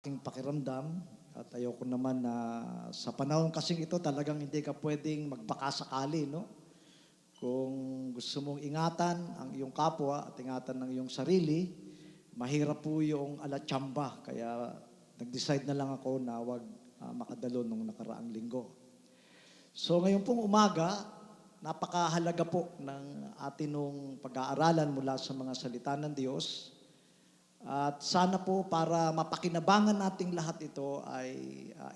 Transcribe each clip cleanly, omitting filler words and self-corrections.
aking pakiramdam at ayoko naman na sa panahon kasing ito talagang hindi ka pwedeng magbaka sakali, no? Kung gusto mong ingatan ang iyong kapwa at ingatan ng iyong sarili, mahirap po yung alatsamba. Kaya nag-decide na lang ako na wag makadalo nung nakaraang linggo. So ngayon pong umaga, napakahalaga po ng atin nung pag-aaralan mula sa mga salita ng Diyos. At sana po para mapakinabangan nating lahat ito ay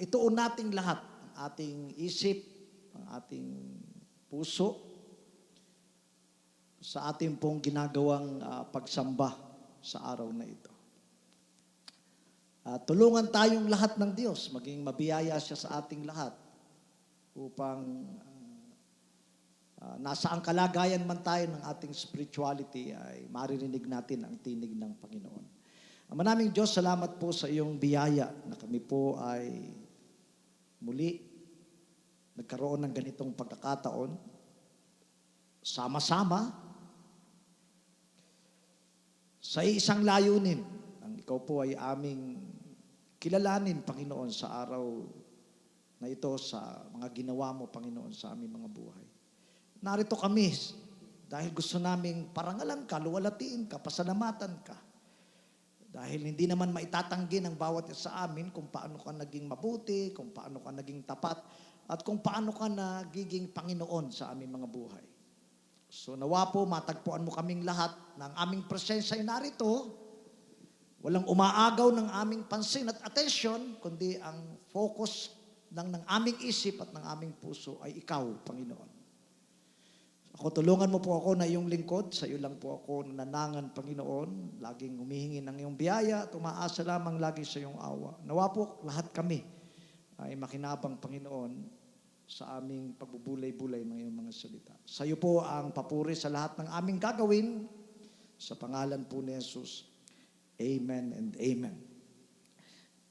ituon nating lahat ang ating isip, ang ating puso sa ating pong ginagawang pagsamba sa araw na ito. Tulungan tayong lahat ng Diyos, maging mabiyaya siya sa ating lahat upang nasa ang kalagayan man tayo ng ating spirituality ay maririnig natin ang tinig ng Panginoon. Manaming Diyos, salamat po sa iyong biyaya na kami po ay muli nagkaroon ng ganitong pagkakataon. Sama-sama sa isang layunin. Ang ikaw po ay aming kilalanin, Panginoon, sa araw na ito, sa mga ginawa mo, Panginoon, sa aming mga buhay. Narito kami dahil gusto naming parangalan ka, luwalatiin ka, pasalamatan ka. Dahil hindi naman maitatanggi ng bawat isa sa amin kung paano ka naging mabuti, kung paano ka naging tapat, at kung paano ka nagiging Panginoon sa aming mga buhay. So nawa po, matagpuan mo kaming lahat ng aming presensya ay narito. Walang umaagaw ng aming pansin at atensyon, kundi ang focus ng aming isip at ng aming puso ay ikaw, Panginoon. Ako, tulungan mo po ako na iyong lingkod. Sa iyo lang po ako nananangan, Panginoon. Laging humihingi ng iyong biyaya at umaasa lamang lagi sa iyong awa. Nawa po, lahat kami ay makinabang, Panginoon, sa aming pagbubulay-bulay ng iyong mga salita. Sa iyo po ang papuri sa lahat ng aming gagawin. Sa pangalan po ni Jesus. Amen and amen.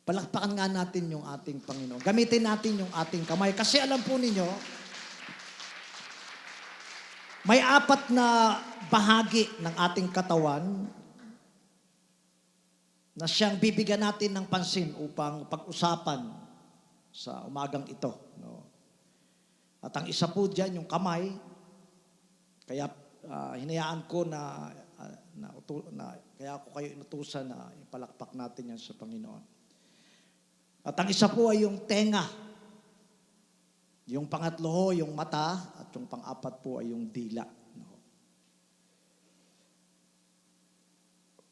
Palakpakan nga natin yung ating Panginoon. Gamitin natin yung ating kamay. Kasi alam po ninyo, may apat na bahagi ng ating katawan na siyang bibigyan natin ng pansin upang pag-usapan sa umagang ito. No? At ang isa po dyan, yung kamay, kaya hinayaan ko kaya ako kayo inutusan na ipalakpak natin yan sa Panginoon. At ang isa po ay yung tenga. Yung pangatlo ho, yung mata, at yung pang-apat po ay yung dila. No?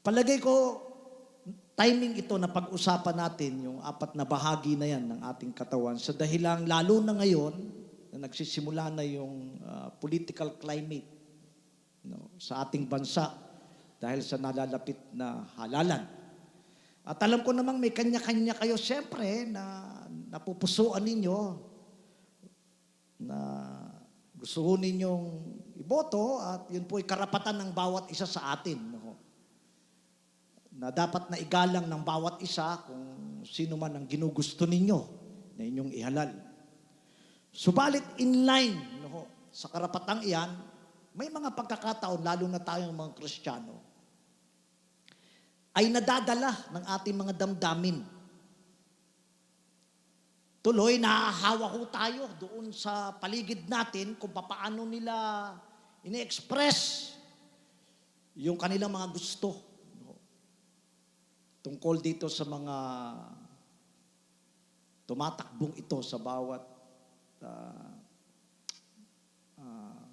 Palagay ko, timing ito na pag-usapan natin yung apat na bahagi na yan ng ating katawan sa dahilang lalo na ngayon na nagsisimula na yung political climate, no, sa ating bansa dahil sa nalalapit na halalan. At alam ko namang may kanya-kanya kayo siyempre na napupusuan ninyo na gusto ninyong iboto at yun po ay karapatan ng bawat isa sa atin. No? Na dapat na igalang ng bawat isa kung sino man ang ginugusto ninyo na inyong ihalal. Subalit in line sa karapatang iyan, may mga pagkakataon, lalo na tayong mga Kristiyano, ay nadadala ng ating mga damdamin. Tuloy, nahahawa ho tayo doon sa paligid natin kung paano nila ini-express yung kanilang mga gusto. No? Tungkol dito sa mga tumatakbong ito sa bawat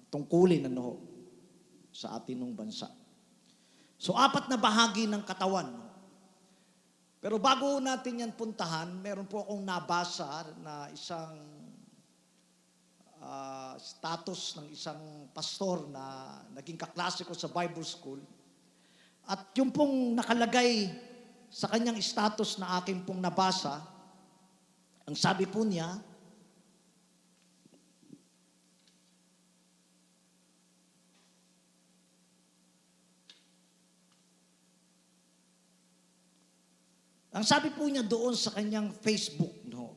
tungkulin sa atin ng bansa. So, apat na bahagi ng katawan. No? Pero bago natin yan puntahan, meron po akong nabasa na isang status ng isang pastor na naging kaklase ko sa Bible School. At yung pong nakalagay sa kanyang status na aking pong nabasa, ang sabi po niya, ang sabi po niya doon sa kanyang Facebook, no,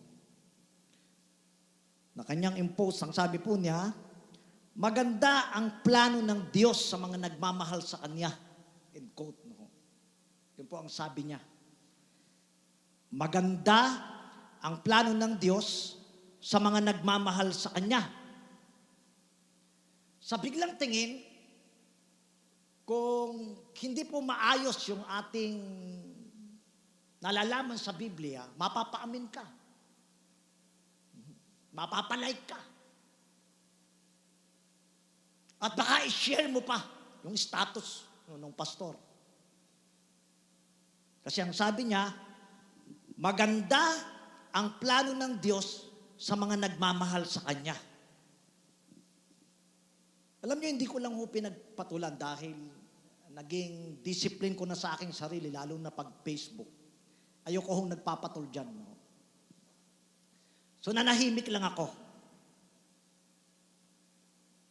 na kanyang impost, ang sabi po niya, maganda ang plano ng Diyos sa mga nagmamahal sa Kanya. End quote. No? Yun po ang sabi niya. Maganda ang plano ng Diyos sa mga nagmamahal sa Kanya. Sa biglang tingin, kung hindi po maayos yung ating nalalaman sa Biblia, mapapaamin ka. Mapapalike ka. At baka i-share mo pa yung status ng pastor. Kasi ang sabi niya, maganda ang plano ng Diyos sa mga nagmamahal sa Kanya. Alam niyo, hindi ko lang ho pinagpatulan dahil naging discipline ko na sa aking sarili, lalo na pag Facebook. Ayoko hong nagpapatul dyan. No? So nanahimik lang ako.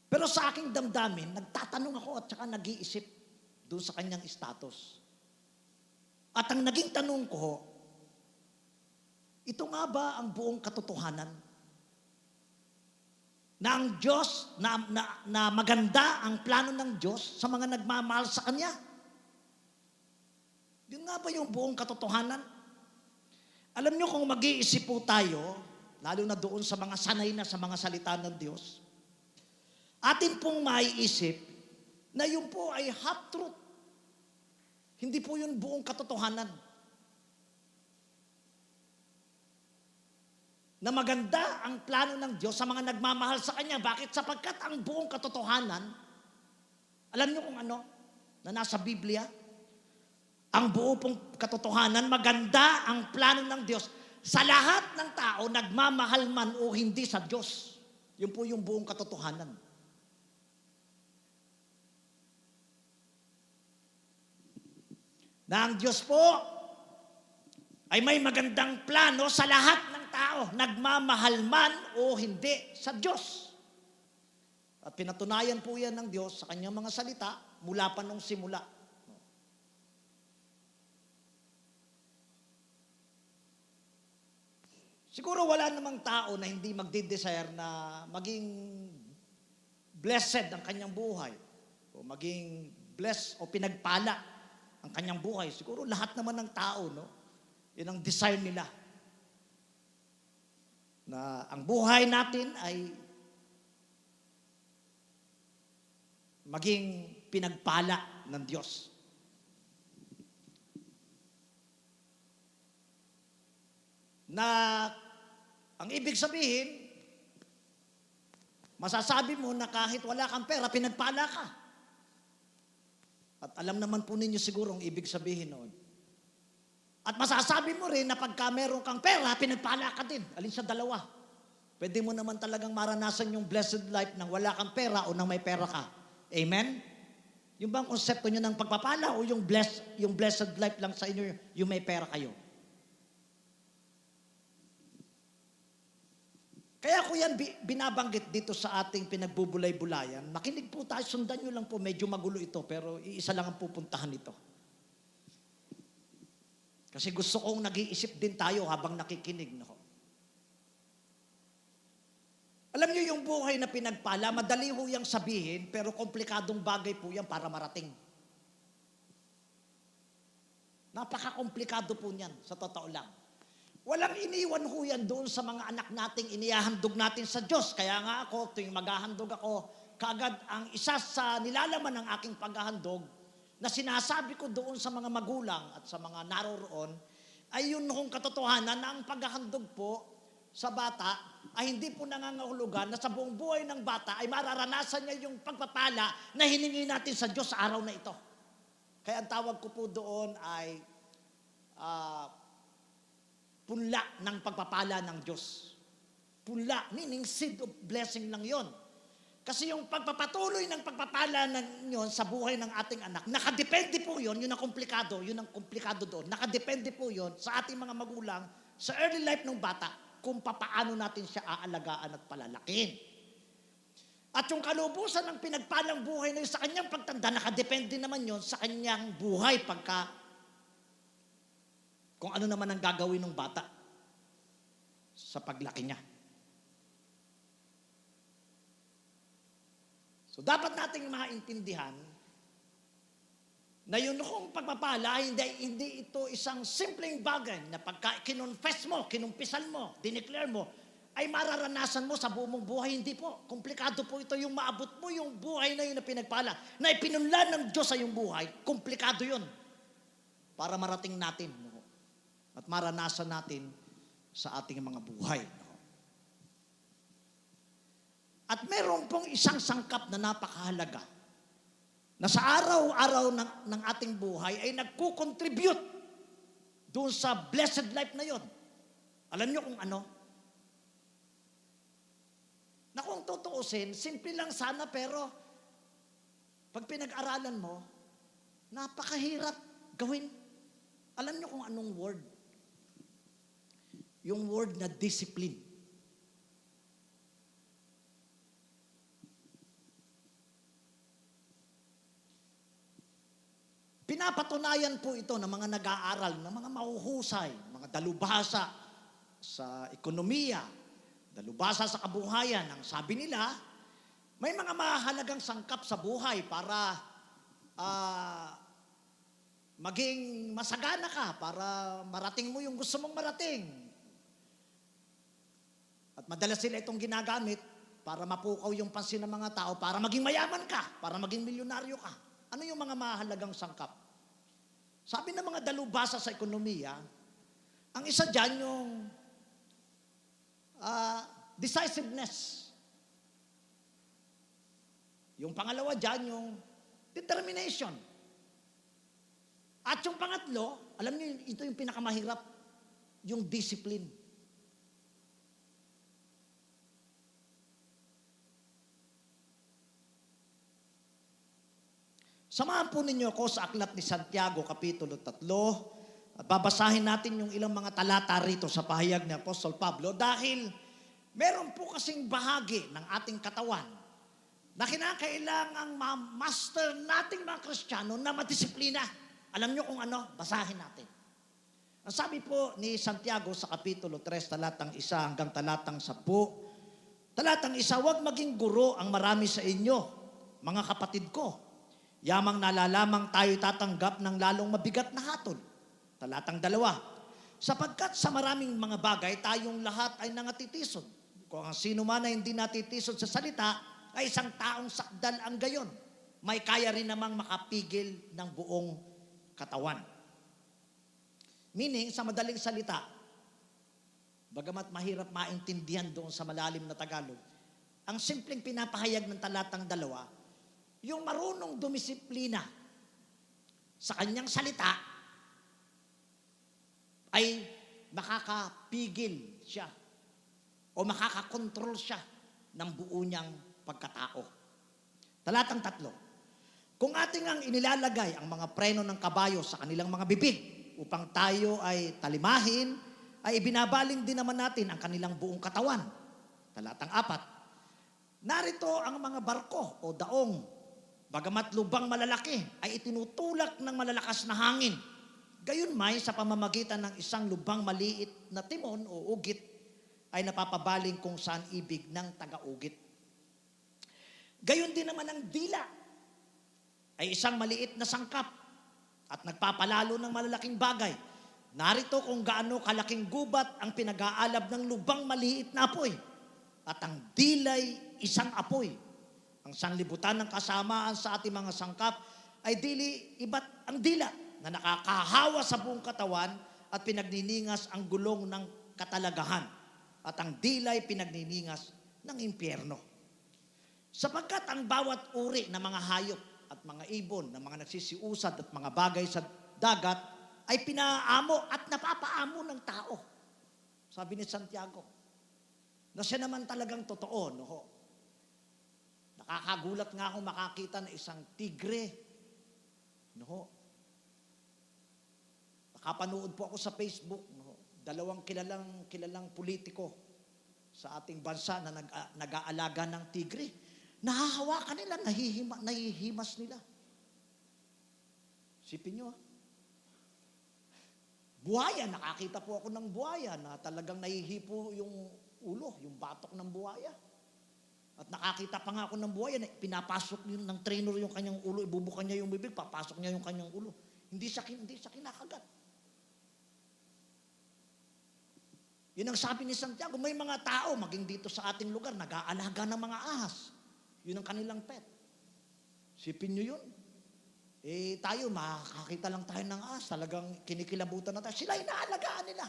Pero sa aking damdamin, nagtatanong ako at saka nag-iisip doon sa kanyang status. At ang naging tanong ko, ito nga ba ang buong katotohanan? Na ang Diyos, na maganda ang plano ng Diyos sa mga nagmamahal sa Kanya? Yun nga ba yung buong katotohanan? Alam niyo kung mag-iisip po tayo, lalo na doon sa mga sanay na sa mga salita ng Diyos, atin pong maiisip na yun po ay half truth. Hindi po yun buong katotohanan. Na maganda ang plano ng Diyos sa mga nagmamahal sa Kanya. Bakit? Sapagkat ang buong katotohanan, alam niyo kung ano, na nasa Biblia, ang buo pong katotohanan, maganda ang plano ng Diyos sa lahat ng tao, nagmamahal man o hindi sa Diyos. Yun po yung buong katotohanan. Na ang Diyos po ay may magandang plano sa lahat ng tao, nagmamahal man o hindi sa Diyos. At pinatunayan po yan ng Diyos sa kanyang mga salita mula pa nung simula. Siguro wala namang tao na hindi magdi-desire na maging blessed ang kanyang buhay o maging blessed o pinagpala ang kanyang buhay. Siguro lahat naman ng tao, no? Yun ang desire nila. Na ang buhay natin ay maging pinagpala ng Diyos. Na ang ibig sabihin, masasabi mo na kahit wala kang pera, pinagpala ka. At alam naman po ninyo siguro ang ibig sabihin noon. At masasabi mo rin na pagka meron kang pera, pinagpala ka din. Alin sa dalawa? Pwede mo naman talagang maranasan yung blessed life nang wala kang pera o nang may pera ka. Amen? Yung bang konsepto nyo ng pagpapala o yung blessed life lang sa inyo, yung may pera kayo? Kaya ko yan binabanggit dito sa ating pinagbubulay-bulayan. Makinig po tayo, sundan nyo lang po, medyo magulo ito, pero iisa lang ang pupuntahan ito. Kasi gusto kong nag-iisip din tayo habang nakikinig. No? Alam niyo yung buhay na pinagpala, madali ho yang sabihin, pero komplikadong bagay po yan para marating. Napaka-komplikado po niyan, sa totoo lang. Walang iniwan ho yan doon sa mga anak nating inihahandog natin sa Diyos. Kaya nga ako, tuwing maghahandog ako, kaagad ang isa sa nilalaman ng aking paghahandog na sinasabi ko doon sa mga magulang at sa mga naroroon, ay yun hong katotohanan na ang paghahandog po sa bata ay hindi po nangangahulugan na sa buong buhay ng bata ay mararanasan niya yung pagpapala na hiningi natin sa Diyos sa araw na ito. Kaya ang tawag ko po doon ay punla ng pagpapala ng Diyos. Punla, meaning seed of blessing lang yon. Kasi yung pagpapatuloy ng pagpapala yon sa buhay ng ating anak, nakadepende po yun ang komplikado, yun ang komplikado doon. Nakadepende po yon sa ating mga magulang, sa early life ng bata, kung papaano natin siya aalagaan at palalakin. At yung kalubusan ng pinagpalang buhay na yun sa kanyang pagtanda, nakadepende naman yon sa kanyang buhay kung ano naman ang gagawin ng bata sa paglaki niya. So dapat nating maintindihan Na yun kung pagpapala, hindi ito isang simpleng bagay na pagka kinonfess mo, kinumpisan mo, dineclare mo, ay mararanasan mo sa buong mong buhay. Hindi po. Komplikado po ito yung maabot mo yung buhay na yun na pinagpala. Na ipinunlan ng Diyos sa iyong buhay, komplikado yun. Para marating natin. No? At maranasan natin sa ating mga buhay. No? At meron pong isang sangkap na napakahalaga na sa araw-araw ng ating buhay ay nagkukontribute doon sa blessed life na yon. Alam niyo kung ano? Na kung tutuusin, simple lang sana pero pag pinag-aralan mo, napakahirap gawin. Alam niyo kung anong word? Yung word na discipline. Pinapatunayan po ito ng mga nag-aaral, ng mga mahuhusay, mga dalubhasa sa ekonomiya, dalubhasa sa kabuhayan. Ang sabi nila, may mga mahalagang sangkap sa buhay para maging masagana ka, para marating mo yung gusto mong marating. At madalas sila itong ginagamit para mapukaw yung pansin ng mga tao, para maging mayaman ka, para maging milyonaryo ka. Ano yung mga mahalagang sangkap? Sabi ng mga dalubhasa sa ekonomiya, ang isa dyan yung decisiveness. Yung pangalawa dyan yung determination. At yung pangatlo, alam niyo, ito yung pinakamahirap, yung discipline. Samahan po ninyo ako sa Aklat ni Santiago, Kapitulo 3. At babasahin natin yung ilang mga talata rito sa pahayag ni Apostol Pablo dahil meron po kasing bahagi ng ating katawan na kinakailangang ma-master nating mga Kristiyano na madisiplina. Alam nyo kung ano? Basahin natin. Ang sabi po ni Santiago sa Kapitulo 3, talatang 1 hanggang talatang 10, talatang 1, huwag maging guro ang marami sa inyo, mga kapatid ko. Yamang nalalamang tayo tatanggap ng lalong mabigat na hatol. Talatang 2, sapagkat sa maraming mga bagay, tayong lahat ay nangatitiso. Kung ang sino man ay hindi natitisod sa salita, ay isang taong sakdal ang gayon. May kaya rin namang makapigil ng buong katawan. Meaning, sa madaling salita, bagamat mahirap maintindihan doon sa malalim na Tagalog, ang simpleng pinapahayag ng talatang 2, yung marunong dumisiplina sa kanyang salita ay makakapigil siya o makakakontrol siya ng buo niyang pagkatao. Talatang 3, kung ating ang inilalagay ang mga preno ng kabayo sa kanilang mga bibig upang tayo ay talimahin, ay ibinabaling din naman natin ang kanilang buong katawan. Talatang 4, narito ang mga barko o daong, bagamat lubang malalaki, ay itinutulak ng malalakas na hangin. Gayunmay sa pamamagitan ng isang lubang maliit na timon o ugit, ay napapabaling kung saan ibig ng taga-ugit. Gayon din naman ang dila, ay isang maliit na sangkap at nagpapalalo ng malalaking bagay. Narito kung gaano kalaking gubat ang pinag-aalab ng lubang maliit na apoy. At ang dilay, isang apoy. Ang sanlibutan ng kasamaan sa ating mga sangkap ay iba't ang dila na nakakahawa sa buong katawan at pinagniningas ang gulong ng katalagahan. At ang dilay pinagniningas ng impyerno. Sapagkat ang bawat uri ng mga hayop at mga ibon, ng mga nagsisiusad at mga bagay sa dagat ay pinaamo at napapaamo ng tao. Sabi ni Santiago, na siya naman talagang totoo, no? Nakakagulat nga ako makakita ng isang tigre. No? Nakapanood po ako sa Facebook, no? 2 kilalang politiko sa ating bansa na nag-aalaga ng tigre. Nahahawakan nila, nahihimas nila. Sipin nyo, buhaya, nakakita po ako ng buhaya na talagang nahihipo yung ulo, yung batok ng buhaya. At nakakita pa nga ako ng buhay, pinapasok yun ng trainer yung kanyang ulo, ibubukan niya yung bibig, papasok niya yung kanyang ulo. Hindi siya kinakagat. Yun ang sabi ni Santiago, may mga tao, maging dito sa ating lugar, nag-aalaga ng mga ahas. Yun ang kanilang pet. Sipin nyo yun. Tayo, makakita lang tayo ng ahas, talagang kinikilabutan na tayo. Sila inaalagaan nila.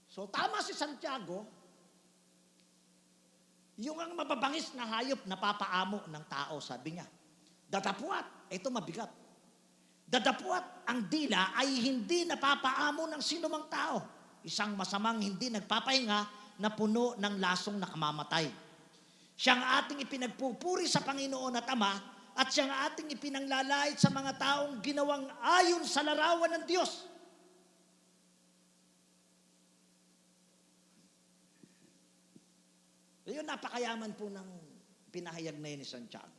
So, tama si Santiago, yung ang mababangis na hayop na papaamo ng tao, sabi niya. Dadapuat, ito mabigat. Dadapuat ang dila ay hindi napapaamo ng sinumang tao. Isang masamang hindi nagpapahinga na puno ng lasong nakamamatay. Siyang ating ipinagpupuri sa Panginoon at Ama at siyang ating ipinanglalait sa mga taong ginawang ayon sa larawan ng Diyos. Yun, napakayaman po ng pinahayag na yun ni Santiago.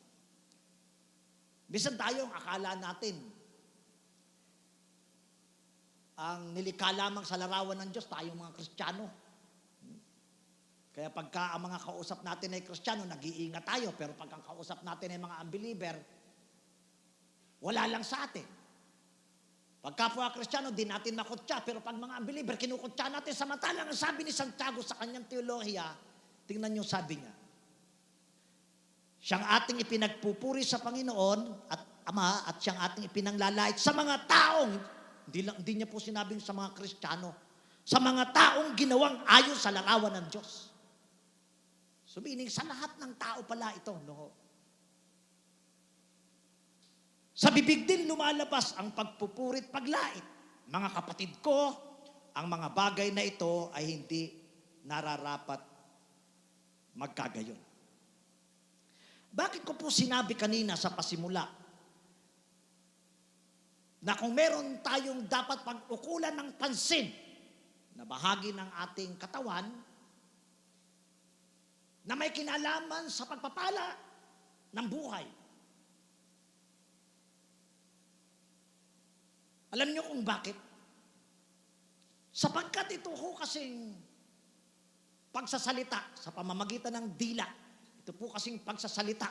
Bisan tayo, akala natin, ang nilikha lamang sa larawan ng Diyos, tayong mga Kristiyano. Kaya pagka ang mga kausap natin ay Kristiyano, nag-iingat tayo. Pero pagka ang kausap natin ay mga unbeliever, wala lang sa atin. Pagka po ang Kristiyano, di natin nakutya. Pero pag mga unbeliever, kinukutya natin. Samantalang ang sabi ni Santiago sa kanyang teolohiya, tingnan niyo sabi niya, siyang ating ipinagpupuri sa Panginoon at Ama at siyang ating ipinanglalait sa mga taong, hindi niya po sinabing sa mga Kristiyano, sa mga taong ginawang ayon sa larawan ng Diyos. So meaning, sa lahat ng tao pala ito, no? Sa bibig din lumalabas ang pagpupurit paglait. Mga kapatid ko, ang mga bagay na ito ay hindi nararapat magkagayon. Bakit ko po sinabi kanina sa pasimula na kung meron tayong dapat pag-ukulan ng pansin na bahagi ng ating katawan na may kinalaman sa pagpapala ng buhay. Alam niyo kung bakit? Sapagkat ito ho kasing pagsasalita sa pamamagitan ng dila. Ito po kasing pagsasalita.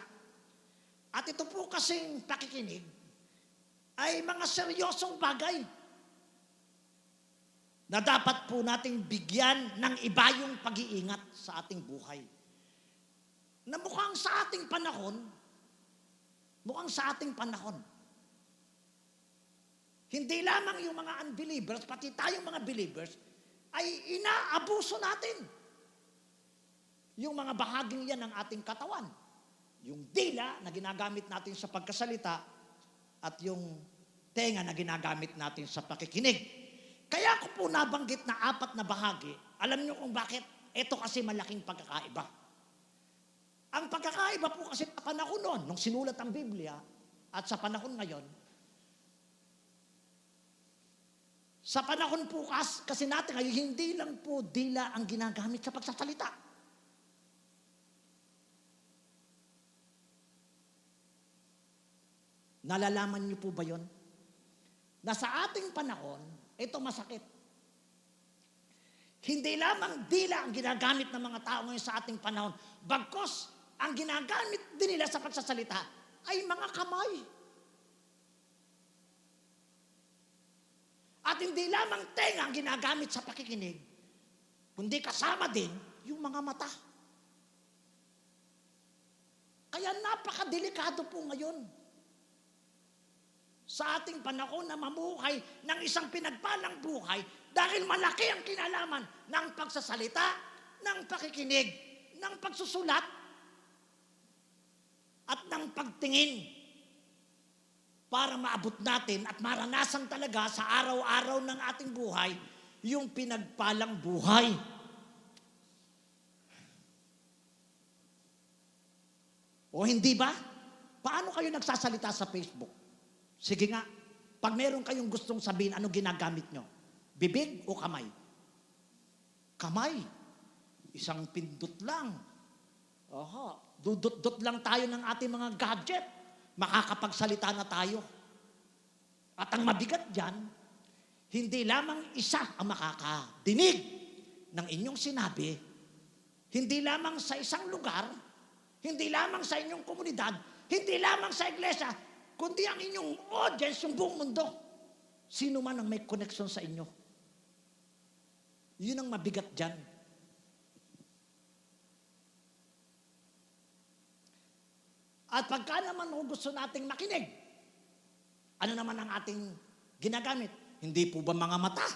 At ito po kasing pakikinig ay mga seryosong bagay na dapat po nating bigyan ng iba yung pag-iingat sa ating buhay. Na mukhang sa ating panahon, hindi lamang yung mga unbelievers, pati tayong mga believers, ay inaabuso natin yung mga bahaging yan ng ating katawan. Yung dila na ginagamit natin sa pagkasalita at yung tenga na ginagamit natin sa pakikinig. Kaya ko po nabanggit na 4 na bahagi. Alam niyo kung bakit? Ito kasi malaking pagkakaiba. Ang pagkakaiba po kasi sa panahon noon, nung sinulat ang Biblia, at sa panahon ngayon, sa panahon po kasi natin ngayon, hindi lang po dila ang ginagamit sa pagsasalita. Nalalaman niyo po ba yun? Na sa ating panahon, ito masakit. Hindi lamang dila ang ginagamit ng mga tao ngayon sa ating panahon, bagkos ang ginagamit din nila sa pagsasalita ay mga kamay. At hindi lamang tenga ang ginagamit sa pakikinig, kundi kasama din yung mga mata. Kaya napakadelikado po ngayon sa ating panahon na mamuhay ng isang pinagpalang buhay dahil malaki ang kinalaman ng pagsasalita, ng pakikinig, ng pagsusulat, at ng pagtingin para maabot natin at maranasan talaga sa araw-araw ng ating buhay yung pinagpalang buhay. O hindi ba? Paano kayo nagsasalita sa Facebook? Sige nga, pag meron kayong gustong sabihin, ano ginagamit nyo? Bibig o kamay? Kamay. Isang pindot lang. Dudot-dot lang tayo ng ating mga gadget. Makakapagsalita na tayo. At ang mabigat dyan, hindi lamang isa ang makakadinig ng inyong sinabi, Hindi lamang sa isang lugar, hindi lamang sa inyong komunidad, hindi lamang sa iglesia, kundi ang inyong audience, yung buong mundo. Sino man ang may connection sa inyo. Yun ang mabigat dyan. At pagka naman gusto nating makinig, ano naman ang ating ginagamit? Hindi po ba mga mata?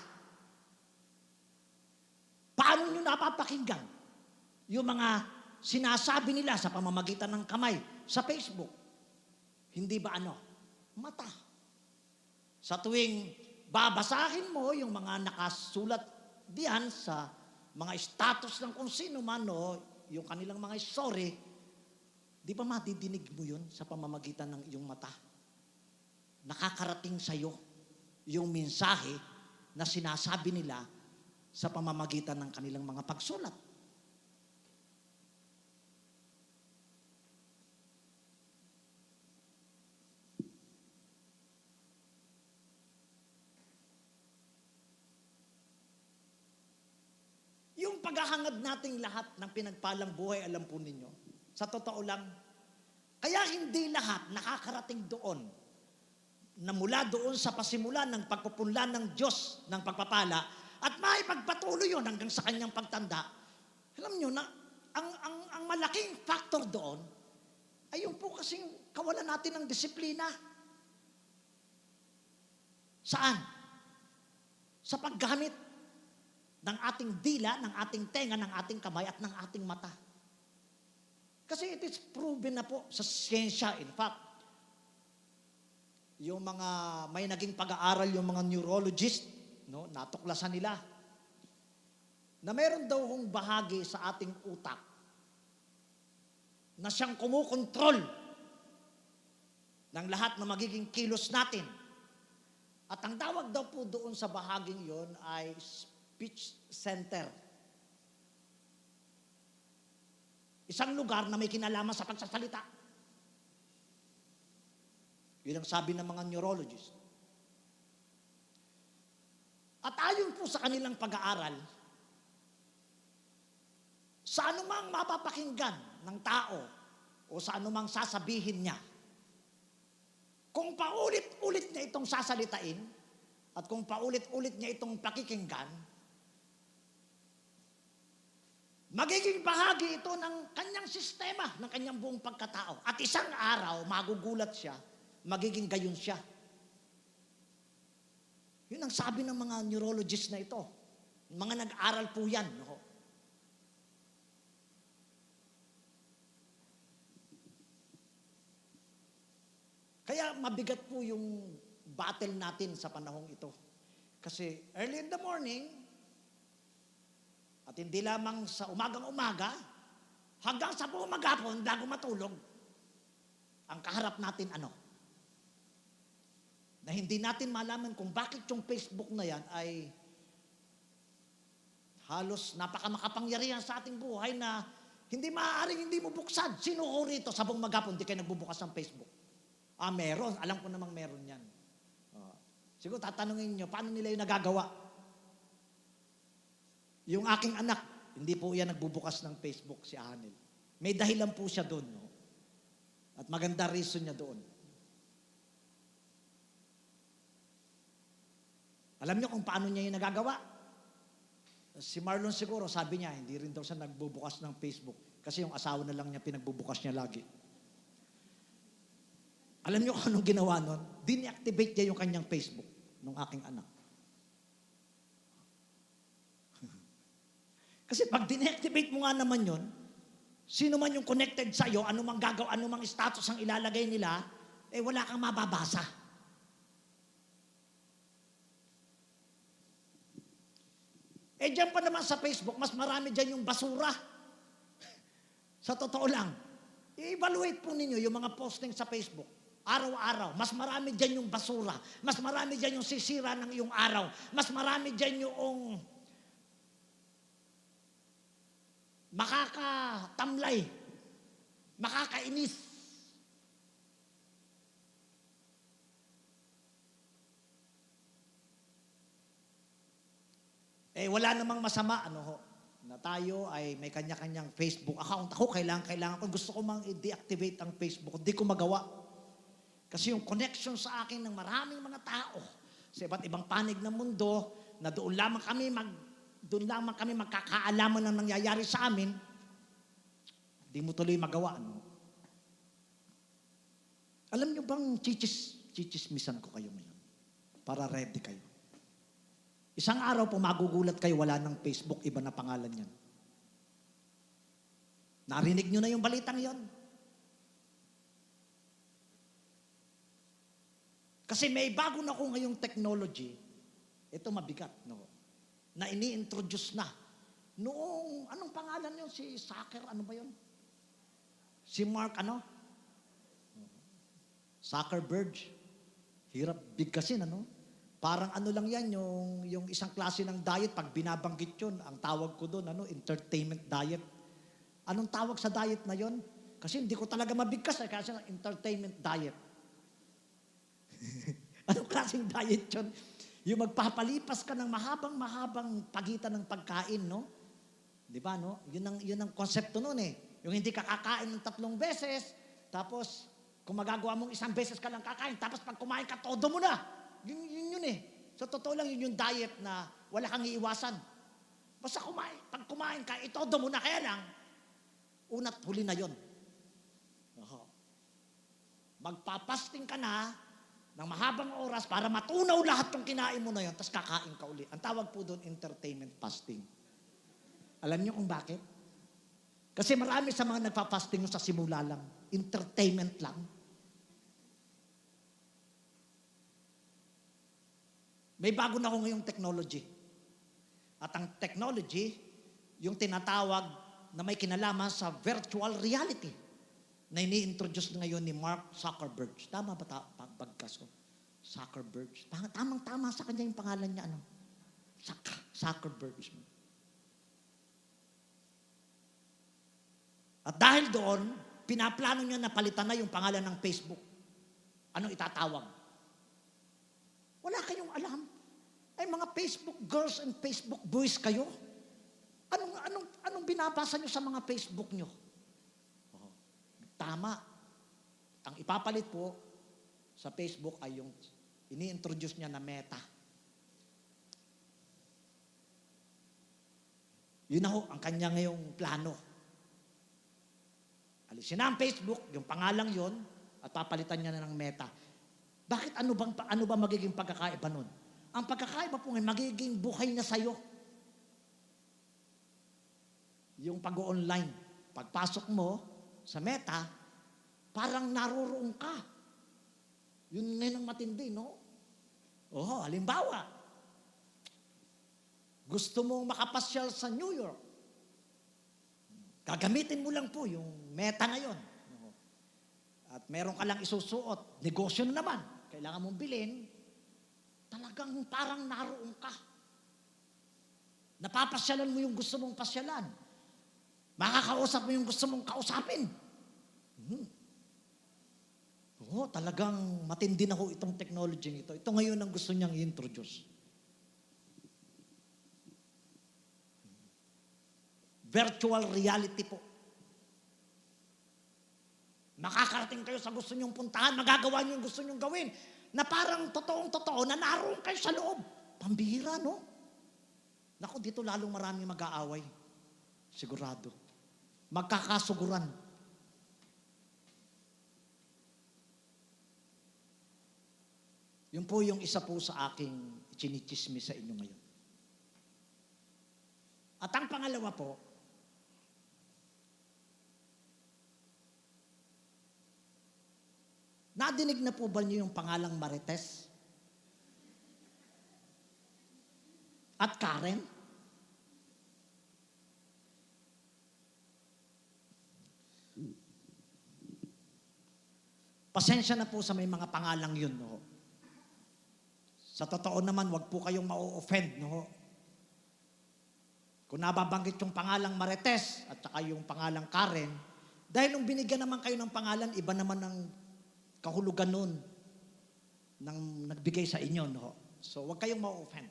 Paano nyo napapakinggan yung mga sinasabi nila sa pamamagitan ng kamay sa Facebook? Hindi ba mata? Sa tuwing babasahin mo yung mga nakasulat diyan sa mga status ng kung sino man yung kanilang mga story, di ba madidinig mo yun sa pamamagitan ng iyong mata? Nakakarating sa'yo yung mensahe na sinasabi nila sa pamamagitan ng kanilang mga pagsulat. Yung paghahangad nating lahat ng pinagpalang buhay, alam po ninyo, sa totoo lang, kaya hindi lahat nakakarating doon na mula doon sa pasimulan ng pagpupunlan ng Diyos ng pagpapala at maipagpatuloy yun hanggang sa kanyang pagtanda. Alam nyo na, ang malaking factor doon ay yung po kasing kawalan natin ng disiplina. Saan? Sa paggamit ng ating dila, ng ating tenga, ng ating kamay at ng ating mata. Kasi it is proven na po sa siyensya, in fact, yung mga may naging pag-aaral, yung mga neurologist, natuklasan nila na meron daw hong bahagi sa ating utak na siyang kumukontrol ng lahat na magiging kilos natin. At ang tawag daw po doon sa bahaging yon ay speech center. Isang lugar na may kinalaman sa pagsasalita. Yun ang sabi ng mga neurologist. At ayon po sa kanilang pag-aaral, sa anumang mapapakinggan ng tao o sa anumang sasabihin niya, kung paulit-ulit niya itong sasalitain at kung paulit-ulit niya itong pakikinggan, magiging bahagi ito ng kanyang sistema, ng kanyang buong pagkatao. At isang araw, magugulat siya, magiging gayon siya. Yun ang sabi ng mga neurologist na ito. Mga nag-aral po yan. No? Kaya mabigat po yung battle natin sa panahong ito. Kasi early in the morning, at hindi lamang sa umagang-umaga, hanggang sa buong maghapon, bago matulog, ang kaharap natin na hindi natin malaman kung bakit yung Facebook na yan ay halos napakamakapangyarihan sa ating buhay na hindi maaaring hindi mo buksan. Sino ko rito sa buong maghapon di kayo nagbubukas ng Facebook? Meron. Alam ko namang meron yan. Siguro tatanungin nyo, paano nila yung nagagawa? Yung aking anak, hindi po yan nagbubukas ng Facebook, si Anel. May dahilan po siya doon. No? At maganda reason niya doon. Alam niyo kung paano niya yung nagagawa? Si Marlon siguro, sabi niya, hindi rin daw siya nagbubukas ng Facebook kasi yung asawa na lang niya pinagbubukas niya lagi. Alam niyo kung anong ginawa nun? Din-activate niya yung kanyang Facebook ng aking anak. Kasi pag din-activate mo nga naman yun, sino man yung connected sa'yo, anumang gagawa, anumang status ang ilalagay nila, wala kang mababasa. Diyan pa naman sa Facebook, mas marami dyan yung basura. Sa totoo lang. I-evaluate po ninyo yung mga posting sa Facebook. Araw-araw. Mas marami dyan yung basura. Mas marami dyan yung sisira ng iyong araw. Mas marami dyan yung makakatamlay. Makakainis. Wala namang masama, na tayo ay may kanya-kanyang Facebook account. Ako, kailangan ko. Gusto ko mang i-deactivate ang Facebook. Hindi ko magawa. Kasi yung connection sa akin ng maraming mga tao sa iba't ibang panig ng mundo, na doon lamang kami magkakaalaman ng nangyayari sa amin, hindi mo tuloy magawa. No? Alam nyo bang chichismisan ko kayo ngayon? Para ready kayo. Isang araw po magugulat kayo, wala ng Facebook, iba na pangalan yan. Narinig nyo na yung balitang yon? Kasi may bago na ko ngayong technology, ito mabigat, no? Na ini-introduce na. Noong, anong pangalan yun? Si ano ba yun? Si Mark, Zuckerberg. Hirap bigkasin, Parang lang yan, yung isang klase ng diet, pag binabanggit yun, ang tawag ko doon, entertainment diet. Anong tawag sa diet na yon? Kasi hindi ko talaga mabigkas, kasi entertainment diet. Anong klaseng diet yun? Yung magpapalipas ka ng mahabang pagitan ng pagkain, no? Di ba, no? Yun ang konsepto nun eh. Yung hindi ka kakain ng 3 beses, tapos kung magagawa mong 1 beses ka lang kakain, tapos pag kumain ka, todo mo na. Yun eh. Sa totoo lang, yun yung diet na wala kang iiwasan. Basta pag kumain ka, itodo mo na. Kaya lang, una't huli na yun. Magpapasting ka na ng mahabang oras para matunaw lahat ng kinain mo na yun, tapos kakain ka uli. Ang tawag po doon, entertainment fasting. Alam niyo kung bakit? Kasi marami sa mga nagpa-fasting sa simula lang. Entertainment lang. May bago na ako ngayong technology. At ang technology, yung tinatawag na may kinalaman sa virtual reality na ini-introduce ngayon ni Mark Zuckerberg. Tama ba pagkas ko? Zuckerberg. Tamang-tama sa kanya yung pangalan niya. Zuckerberg. At dahil doon, pinaplano niya na palitan na yung pangalan ng Facebook. Anong itatawag? Wala kayong alam. Ay mga Facebook girls and Facebook boys kayo. Anong binabasa nyo sa mga Facebook nyo? Tama. Ang ipapalit po sa Facebook ay yung ini-introduce niya na Meta. Yun na ho, ang kanya ngayong plano. Alisin na ang Facebook, yung pangalang yon, at papalitan niya na ng Meta. Bakit ano ba magiging pagkakaiba nun? Ang pagkakaiba po ngayon, magiging buhay na sa'yo. Yung pag-online. Pagpasok mo sa Meta, parang naroroon ka. Yun ngayon ang matindi, no? Halimbawa, gusto mong makapasyal sa New York. Gagamitin mo lang po yung Meta na yun. At meron ka lang isusuot. Negosyo na naman. Kailangan mong bilhin. Talagang parang naroon ka. Napapasyalan mo yung gusto mong pasyalan. Makakausap mo yung gusto mong kausapin. Talagang matindi na ho itong technology ito. Ito ngayon ang gusto niyang i-introduce. Virtual reality po. Makakarating kayo sa gusto niyong puntahan, magagawa niyo yung gusto niyong gawin, na parang totoong-totoo na naroon kayo sa loob. Pambihira, no? Naku, dito lalong maraming mag-aaway. Sigurado. Magkakasuguran. Yun po yung isa po sa aking chinichismis sa inyo ngayon. At ang pangalawa po, nadinig na po ba niyo yung pangalang Marites? At Karen? Pasensya na po sa may mga pangalang yun, no? Sa totoo naman, wag po kayong ma-offend, no? Kung nababanggit yung pangalang Marites at saka yung pangalang Karen, dahil nung binigyan naman kayo ng pangalan, iba naman ang kahulugan nun nang nagbigay sa inyo, no? So, wag kayong ma-offend.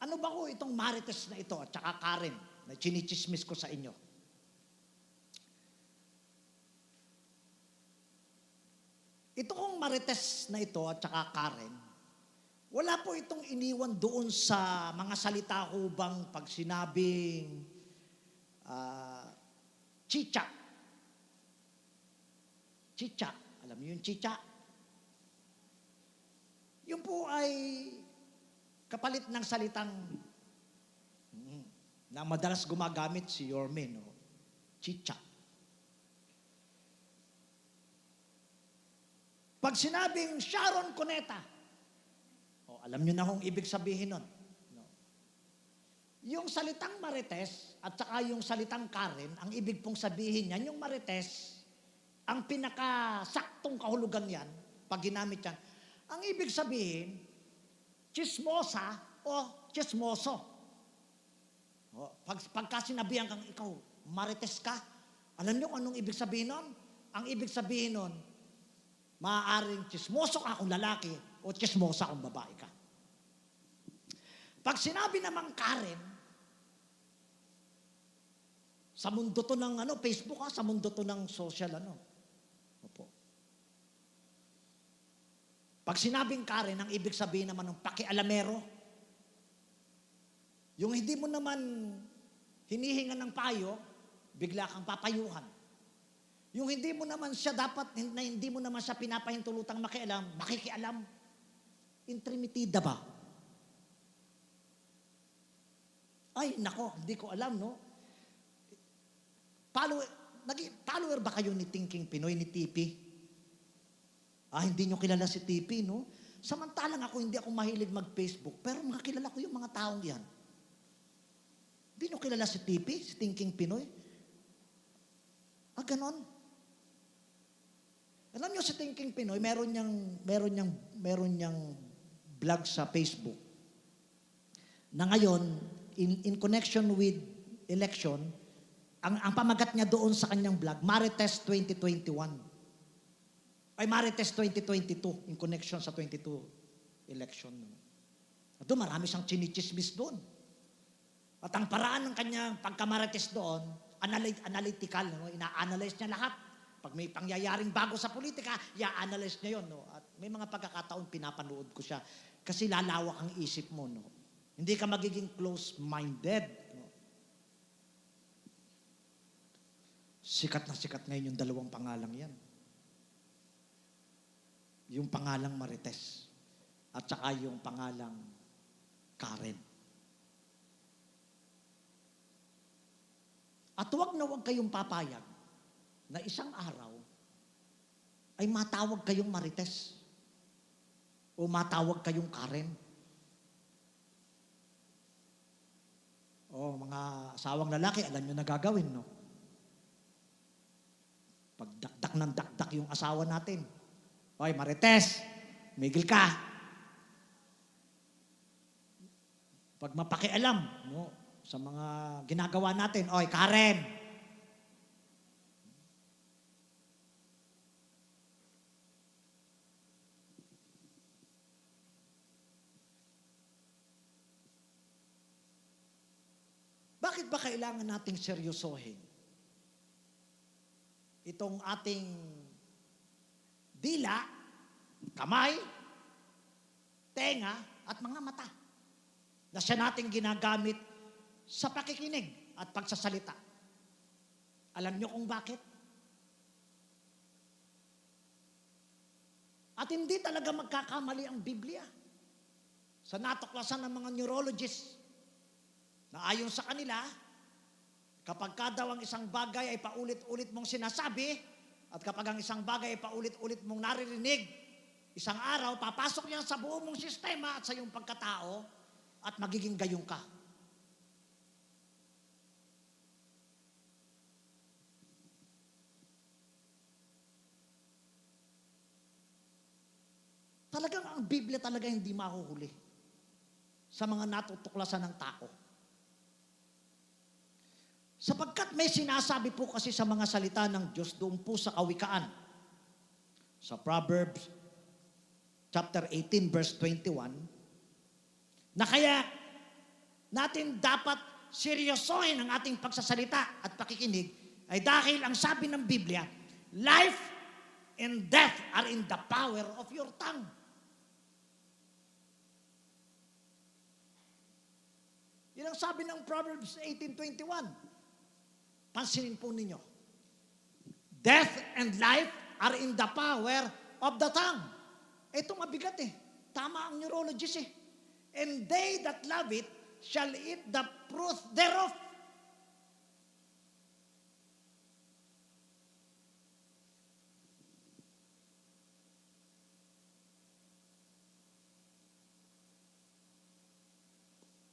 Ano ba ko itong Marites na ito at saka Karen? na chinichismis ko sa inyo. Ito kong Marites na ito at saka Karen, wala po itong iniwan doon sa mga salita ko bang pag sinabing chicha. Chicha. Alam niyo yung chicha? Yun po ay kapalit ng salitang na madalas gumagamit si Yorme, no? Chicha. Pag sinabing Sharon Cuneta, alam nyo na kung ibig sabihin nun. No? Yung salitang Marites at saka yung salitang Karen, ang ibig pong sabihin yan, yung Marites, ang pinakasaktong kahulugan yan, pag ginamit yan, ang ibig sabihin, chismosa o chismoso. Pagka sinabihan kang ikaw, Marites ka, alam nyo kung anong ibig sabihin nun? Ang ibig sabihin nun, maaaring chismoso ka kung lalaki o chismosa kung babae ka. Pag sinabi namang Karen, sa mundo to ng Facebook sa mundo to ng social Opo. Pag sinabing Karen, ang ibig sabihin naman ng pakialamero. Yung hindi mo naman hinihingan ng payo, bigla kang papayuhan. Yung hindi mo naman siya hindi mo naman siya pinapahintulutang makikialam. Intrimitida ba? Ay, nako, hindi ko alam, no? Follower ba kayo ni Thinking Pinoy, ni TP? Hindi nyo kilala si TP, no? Samantalang hindi ako mahilig mag-Facebook, pero makakilala ko yung mga taong yan. Hindi nyo kilala si TP, si Thinking Pinoy? Ganon. Alam nyo si Thinking Pinoy, meron niyang vlog sa Facebook na ngayon, in connection with election, ang pamagat niya doon sa kanyang vlog, Marites 2021. Ay, Marites 2022, in connection sa 22 election. At doon, marami siyang chinichismis doon. At ang paraan ng kanyang pagka-Marites doon, analytical, ina-analyze niya lahat. Pag may pangyayaring bago sa politika, i-analyze niya yun. At may mga pagkakataon, pinapanood ko siya. Kasi lalawak ang isip mo, Hindi ka magiging close-minded. Sikat na sikat ngayon yung dalawang pangalang yan. Yung pangalang Marites at saka yung pangalang Karen. At huwag na huwag kayong papayag na isang araw ay matawag kayong Marites o matawag kayong Karen. Mga asawang lalaki, alam nyo na gagawin, no? Pag dakdak ng dakdak yung asawa natin, oy, Marites, migil ka. Pag mapakialam, sa mga ginagawa natin, oy, Karen. Bakit ba kailangan nating seryosohin itong ating dila, kamay, tenga, at mga mata na siya nating ginagamit sa pakikinig at pagsasalita? Alam niyo kung bakit? At hindi talaga magkakamali ang Biblia. Sa natuklasan ng mga neurologists, na ayon sa kanila, kapag daw ang isang bagay ay paulit-ulit mong sinasabi, at kapag ang isang bagay ay paulit-ulit mong naririnig, isang araw, papasok yan sa buong mong sistema at sa iyong pagkatao, at magiging gayong ka. Talagang ang Biblia talaga hindi mahuhuli sa mga natutuklasan ng tao. Sapagkat may sinasabi po kasi sa mga salita ng Diyos doon po sa Kawikaan. Sa Proverbs chapter 18 verse 21, na kaya natin dapat seryosohin ang ating pagsasalita at pakikinig ay dahil ang sabi ng Biblia, life and death are in the power of your tongue. Yan ang sabi ng Proverbs 18:21. Pansinin po ninyo. Death and life are in the power of the tongue. Ito mabigat eh. Tama ang neurologist eh. And they that love it shall eat the fruit thereof.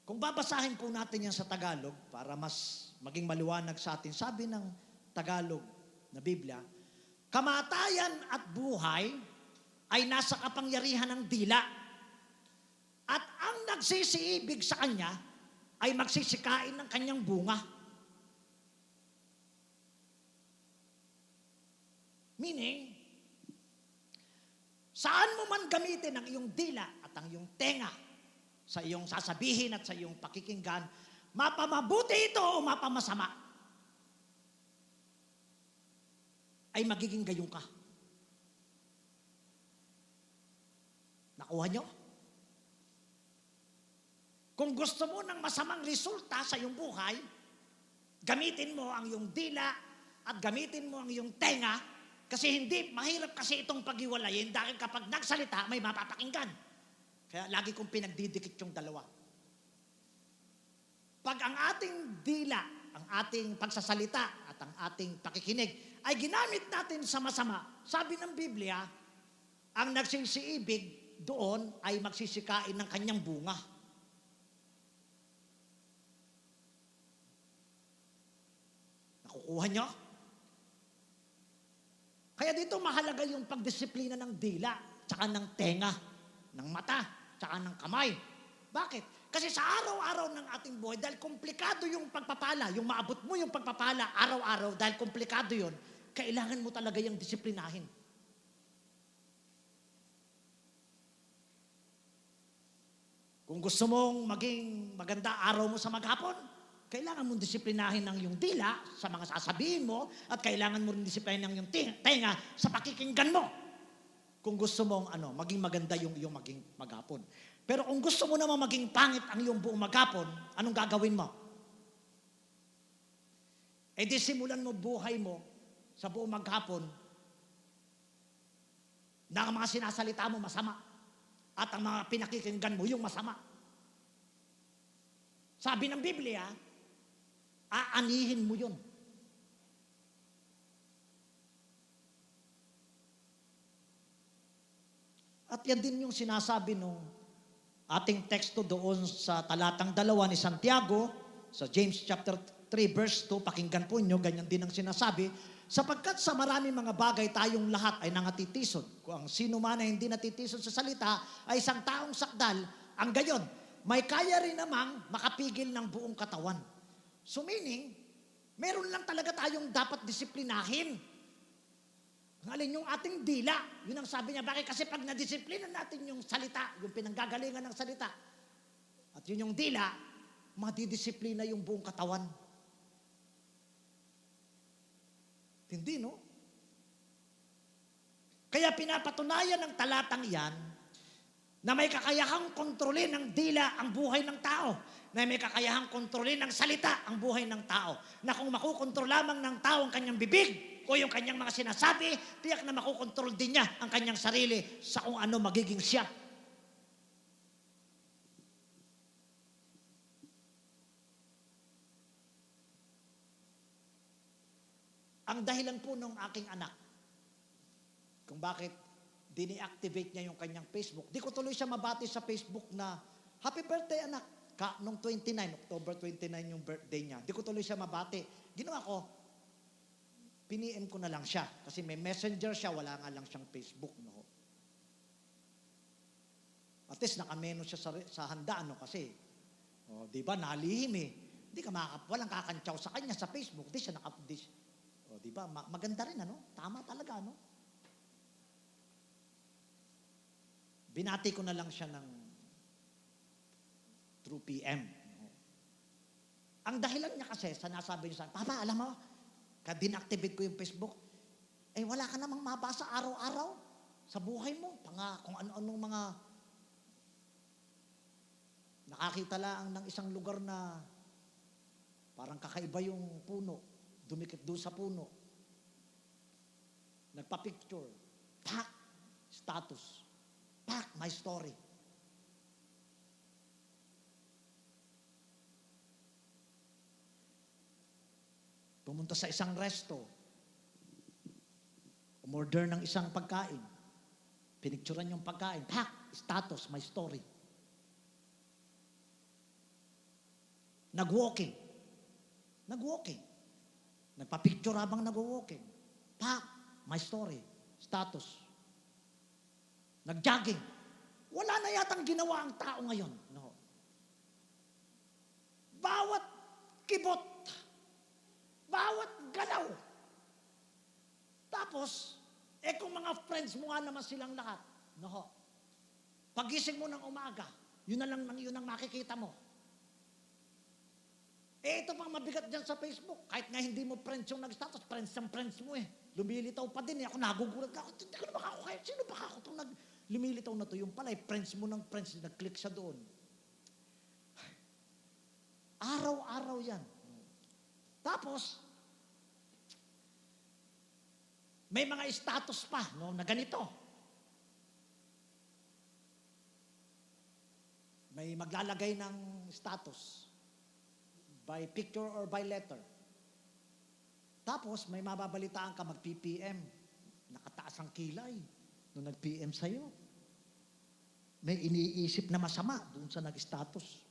Kung babasahin po natin yan sa Tagalog, para mas maging maliwanag sa atin, sabi ng Tagalog na Biblia, kamatayan at buhay ay nasa kapangyarihan ng dila. At ang nagsisiibig sa kanya ay magsisikain ng kanyang bunga. Meaning, saan mo man gamitin ang iyong dila at ang iyong tenga sa iyong sasabihin at sa iyong pakikinggan, mapamabuti ito o mapamasama, ay magiging gayong ka. Nakuha nyo? Kung gusto mo ng masamang resulta sa iyong buhay, gamitin mo ang iyong dila at gamitin mo ang iyong tenga, kasi hindi, mahirap kasi itong paghiwalayin dahil kapag nagsalita, may mapapakinggan. Kaya lagi kong pinagdidikit yung dalawa. Pag ang ating dila, ang ating pagsasalita at ang ating pakikinig ay ginamit natin sa masama, sabi ng Biblia, ang nagsisiibig doon ay magsisikain ng kanyang bunga. Nakukuha nyo? Kaya dito mahalaga yung pagdisiplina ng dila, tsaka ng tenga, ng mata, tsaka ng kamay. Bakit? Kasi sa araw-araw ng ating buhay, dahil komplikado yung pagpapala, yung maabot mo yung pagpapala araw-araw, dahil komplikado yun, kailangan mo talaga yung disiplinahin. Kung gusto mong maging maganda araw mo sa maghapon, kailangan mong disiplinahin ng iyong dila sa mga sasabihin mo at kailangan mo rin disiplinahin ng iyong tenga sa pakikinggan mo. Kung gusto mong maging maganda yung iyong maging maghapon. Pero kung gusto mo naman maging pangit ang iyong buong maghapon, anong gagawin mo? E di simulan mo buhay mo sa buong maghapon na ang mga sinasalita mo masama at ang mga pinakikinggan mo yung masama. Sabi ng Biblia, aanihin mo yun. At yan din yung sinasabi nung ating teksto doon sa talatang 2 ni Santiago, sa James chapter 3 verse 2, pakinggan po nyo, ganyan din ang sinasabi, sapagkat sa maraming mga bagay tayong lahat ay nangatitison. Kung ang sino man ay hindi natitison sa salita ay isang taong sakdal, ang gayon, may kaya rin namang makapigil ng buong katawan. So meaning, meron lang talaga tayong dapat disiplinahin. Alin yung ating dila, yun ang sabi niya. Bakit? Kasi pag nadisiplina natin yung salita, yung pinanggagalingan ng salita, at yun yung dila, madidisiplina yung buong katawan. Hindi, no? Kaya pinapatunayan ng talatang yan na may kakayahang kontrolin ng dila ang buhay ng tao, na may kakayahang kontrolin ng salita ang buhay ng tao, na kung makukontrol lamang ng tao ang kanyang bibig o yung kanyang mga sinasabi, tiyak na makukontrol din niya ang kanyang sarili sa kung ano magiging siya. Ang dahilan po ng aking anak, kung bakit dini-activate niya yung kanyang Facebook, di ko tuloy siya mabati sa Facebook na, happy birthday anak, nung 29, October 29 yung birthday niya. Di ko tuloy siya mabati. Ginawa ko, piniem ko na lang siya. Kasi may messenger siya, wala nga lang siyang Facebook. No? At least nakameno siya sa handaan, no? Kasi, di ba, nalihim eh. Di ka walang kakantsaw sa kanya sa Facebook. Di siya di ba, maganda rin, ano? Tama talaga, ano? Binati ko na lang siya ng through PM. No? Ang dahilan niya kasi, sinasabi niya sa akin, Papa, alam mo, ka-dinactivate ko yung Facebook, wala ka namang mabasa araw-araw sa buhay mo. Kung ano-anong mga nakakita lang ng isang lugar na parang kakaiba yung puno, dumikit doon sa puno. Nagpa-picture, pak, status, pak, my story. Pumunta sa isang resto, umorder ng isang pagkain, pinicturean yung pagkain, pak, status, my story. Nag-walking, nagpa-picture habang nag-walking, pak, my story, status. Nag-jogging, wala na yatang ginawa ang tao ngayon. No. Bawat kibot, bawat galaw. Tapos, kung mga friends mo nga naman silang lahat, no, pagising mo ng umaga, yun ang makikita mo. Ito pang mabigat dyan sa Facebook. Kahit nga hindi mo friends yung nag-status, friends mo Lumilitaw pa din Ako nagugulat ka. Hindi ko na makakukaya. Sino ba ako itong lumilitaw na to? Yung pala, friends mo ng friends, nag-click siya doon. Araw-araw yan. Tapos, may mga status pa, no, na ganito. May maglalagay ng status. By picture or by letter. Tapos, may mababalitaan ka mag-PPM. Nakataas ang kilay nung nag-PM sa'yo. May iniisip na masama doon sa nag-status.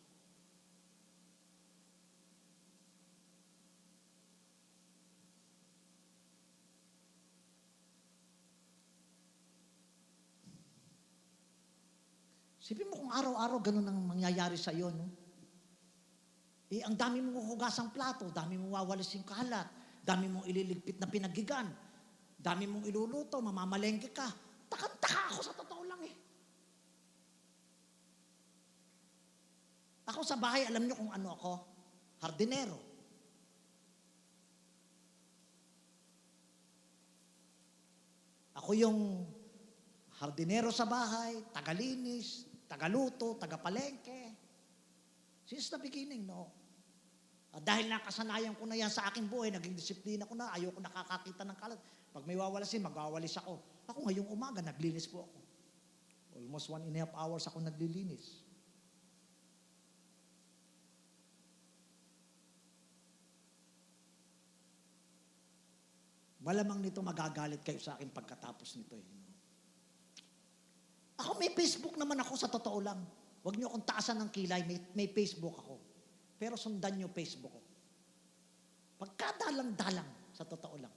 Sipin mo kung araw-araw ganun ang mangyayari sa'yo, no? Ang dami mong huhugasang plato, dami mong wawalis yung kalat, dami mong ililigpit na pinagigan, dami mong iluluto, mamamalengke ka. Takang-taka ako sa totoo lang Ako sa bahay, alam niyo kung ano ako? Hardinero. Ako yung hardinero sa bahay, tagalinis, tagaluto, tagapalengke. Since the beginning, no? Dahil nakasanayan ko na yan sa aking buhay, naging disiplina ko na, ayoko nakakakita ng kalat. Pag may wawalasin, magwawalis ako. Ako ngayong umaga, naglinis po ako. Almost 1.5 hours ako naglilinis. Malamang nito magagalit kayo sa akin pagkatapos nito. Ako may Facebook naman ako sa totoo lang. Huwag niyo akong taasan ng kilay, may Facebook ako. Pero sundan niyo Facebook ko. Pagkadalang-dalang, sa totoo lang.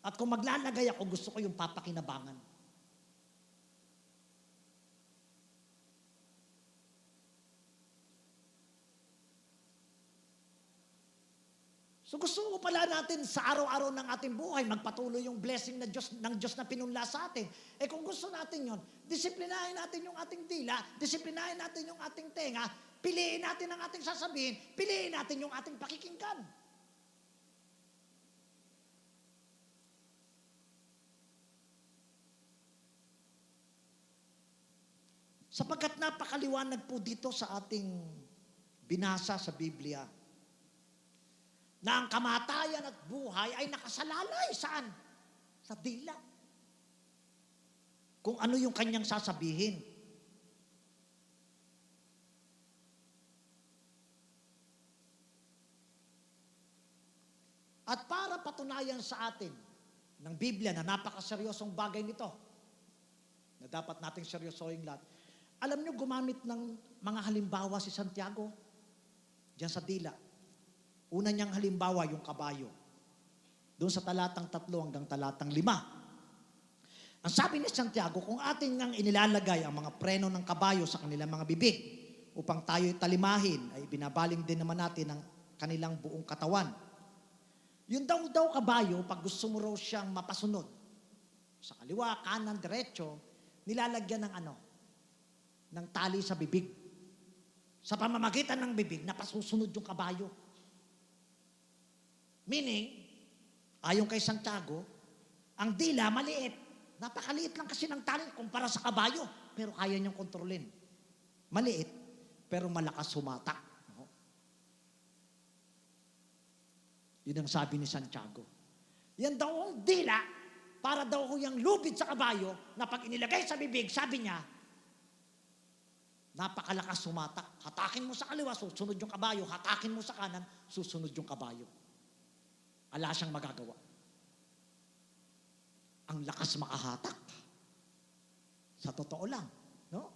At kung maglalagay ako, gusto ko yung papakinabangan. So gusto ko pala natin sa araw-araw ng ating buhay, magpatuloy yung blessing ng Diyos na pinunla sa atin. Kung gusto natin yon, disiplinahin natin yung ating dila, disiplinahin natin yung ating tenga, piliin natin ang ating sasabihin, piliin natin yung ating pakikinggan. Sapagkat napakaliwanag po dito sa ating binasa sa Biblia, na ang kamatayan at buhay ay nakasalalay saan? Sa dila. Kung ano yung kanyang sasabihin. At para patunayan sa atin ng Biblia na napakaseryosong bagay nito, na dapat nating seryosohin lahat, alam nyo, gumamit ng mga halimbawa si Santiago diyan sa dila. Una niyang halimbawa, yung kabayo. Doon sa talatang 3 hanggang talatang 5. Ang sabi ni Santiago, kung ating ngang inilalagay ang mga preno ng kabayo sa kanilang mga bibig upang tayo'y talimahin, ay binabaling din naman natin ang kanilang buong katawan. Yung daw kabayo, pag gusto mo raw siyang mapasunod, sa kaliwa, kanan, diretso, nilalagyan ng ng tali sa bibig. Sa pamamagitan ng bibig, napasusunod yung kabayo. Meaning, ayon kay Santiago, ang dila maliit. Napakaliit lang kasi ng tali kumpara sa kabayo. Pero kaya niyang kontrolin. Maliit, pero malakas sumatak. No? Yun ang sabi ni Santiago. Yan daw ang dila, para daw ko yung lubid sa kabayo, na pag inilagay sa bibig, sabi niya, napakalakas sumatak. Hatakin mo sa kaliwa, susunod yung kabayo. Hatakin mo sa kanan, susunod yung kabayo. Ala siyang magagawa. Ang lakas makahatak. Sa totoo lang. No?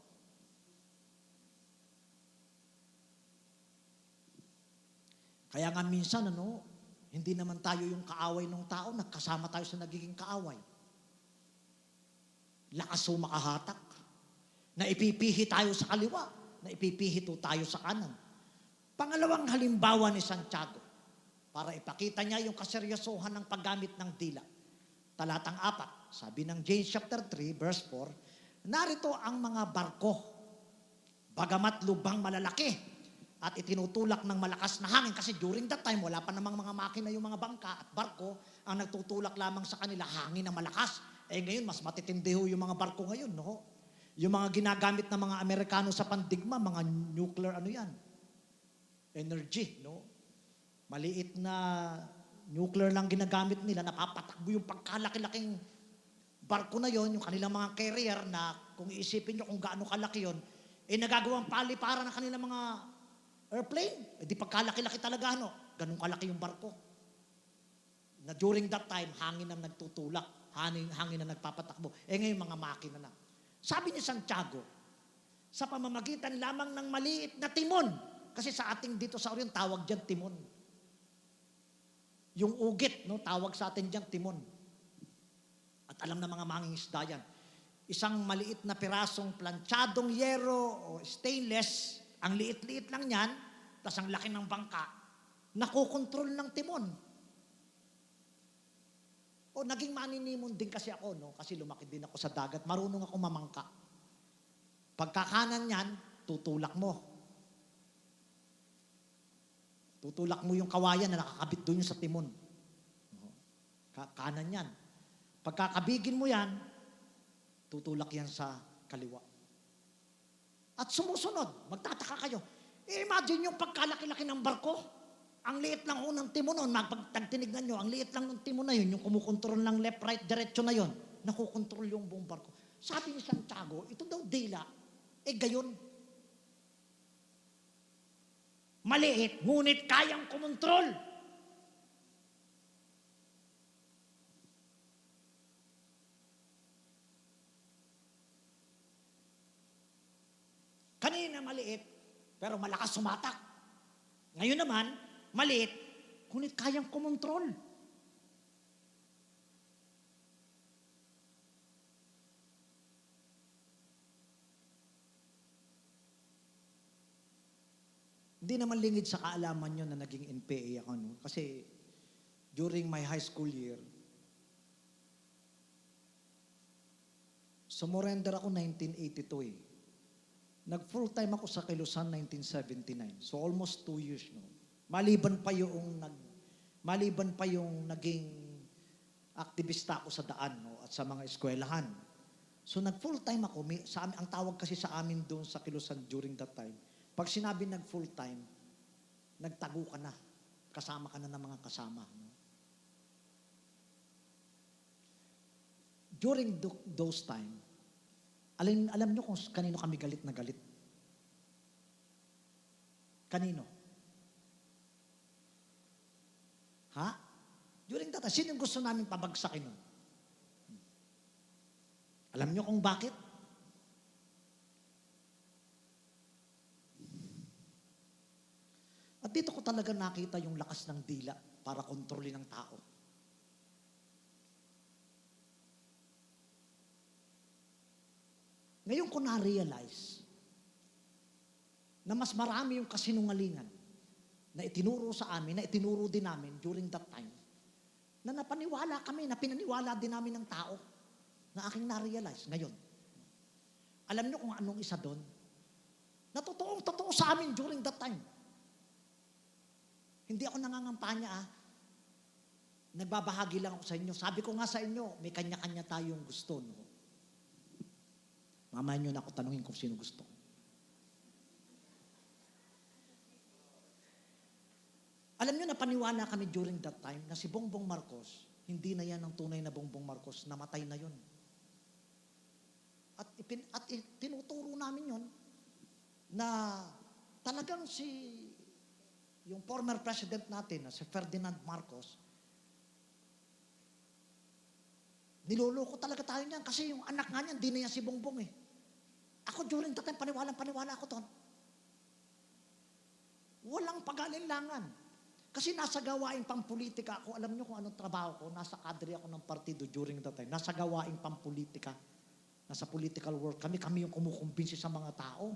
Kaya nga minsan, hindi naman tayo yung kaaway ng tao, nagkasama tayo sa nagiging kaaway. Lakas o makahatak. Na ipipihi tayo sa kaliwa, na ipipihi tayo sa kanan. Pangalawang halimbawa ni Santiago, para ipakita niya yung kaseryosohan ng paggamit ng dila. Talatang 4, sabi ng James chapter 3, verse 4, narito ang mga barko, bagamat lubang malalaki, at itinutulak ng malakas na hangin. Kasi during that time, wala pa namang mga makina yung mga bangka at barko, ang nagtutulak lamang sa kanila, hangin na malakas. Ngayon, mas matitindi ho yung mga barko ngayon, no? Yung mga ginagamit ng mga Amerikano sa pandigma, mga nuclear, energy, no? Maliit na nuclear lang ginagamit nila, napapatakbo yung pagkalaki-laking barko na yon, yung kanilang mga carrier na kung iisipin nyo kung gaano kalaki yon, nagagawang paliparan ng kanilang mga airplane. Di pagkalaki-laki talaga, ganun kalaki yung barko. Na during that time, hangin ang nagtutulak, hangin ang nagpapatakbo. Ngayon, mga makina na. Sabi ni Santiago, sa pamamagitan lamang ng maliit na timon, kasi sa ating dito sa Orion, tawag dyan timon. Yung ugit, tawag sa atin dyan timon. At alam na mga mangingisda yan. Isang maliit na pirasong planchadong yero o stainless, ang liit-liit lang yan, tas ang laki ng bangka, nakokontrol ng timon. Naging maninimon din kasi ako, kasi lumaki din ako sa dagat, marunong ako mamangka. Pagkakanan yan, tutulak mo. Tutulak mo yung kawayan na nakakabit doon sa timon. Kanan yan. Pagkakabigin mo yan, tutulak yan sa kaliwa. At sumusunod, magtataka kayo. Imagine yung pagkalaki-laki ng barko. Ang liit lang ng timon nun, pagtinignan nyo, ang liit lang ng timon na yun, yung kumukontrol ng left, right, diretso na yun, nakukontrol yung buong barko. Sabi ni Santiago, ito daw dila, gayon. Maliit, ngunit kayang kumontrol. Kanina maliit, pero malakas sumatak. Ngayon naman, maliit, ngunit kayang kumontrol. Hindi naman lingid sa kaalaman nyo na naging NPA ako, Kasi during my high school year, sumurrender ako 1982 Nag-full time ako sa Kilusan 1979. So almost 2 years, Maliban pa yung naging aktivista ako sa daan, at sa mga eskwelahan. So nag-full time ako, ang tawag kasi sa amin doon sa Kilusan during that time, pag sinabi nag-full time, nagtago ka na. Kasama ka na ng mga kasama. During those time, alam nyo kung kanino kami galit na galit? Kanino? Ha? During that time, sino gusto namin pabagsakin nun? Alam nyo kung bakit? At dito ko talaga nakita yung lakas ng dila para kontrolin ng tao. Ngayon ko na-realize na mas marami yung kasinungalingan na itinuro sa amin, na itinuro din namin during that time, na napaniwala kami, na pinaniwala din namin ng tao na aking na-realize ngayon. Alam niyo kung anong isa doon? Na totoo sa amin during that time. Hindi ako nangangampanya Nagbabahagi lang ako sa inyo. Sabi ko nga sa inyo, may kanya-kanya tayong gusto. No? Mamaya nyo na ako tanungin kung sino gusto. Alam nyo, napaniwala kami during that time na si Bongbong Marcos, hindi na yan ang tunay na Bongbong Marcos, namatay na yun. At tinuturo namin yun na talagang yung former president natin, si Ferdinand Marcos, niloloko talaga tayo niyan kasi yung anak nga niyan, di na yan si Bongbong eh. Ako during that time, paniwala ako doon. Walang pag-alinlangan. Kasi nasa gawaing pampolitika ako, alam niyo kung anong trabaho ko, nasa kadre ako ng partido during that time. Nasa gawaing pampolitika, nasa political work kami yung kumukumbinsi sa mga tao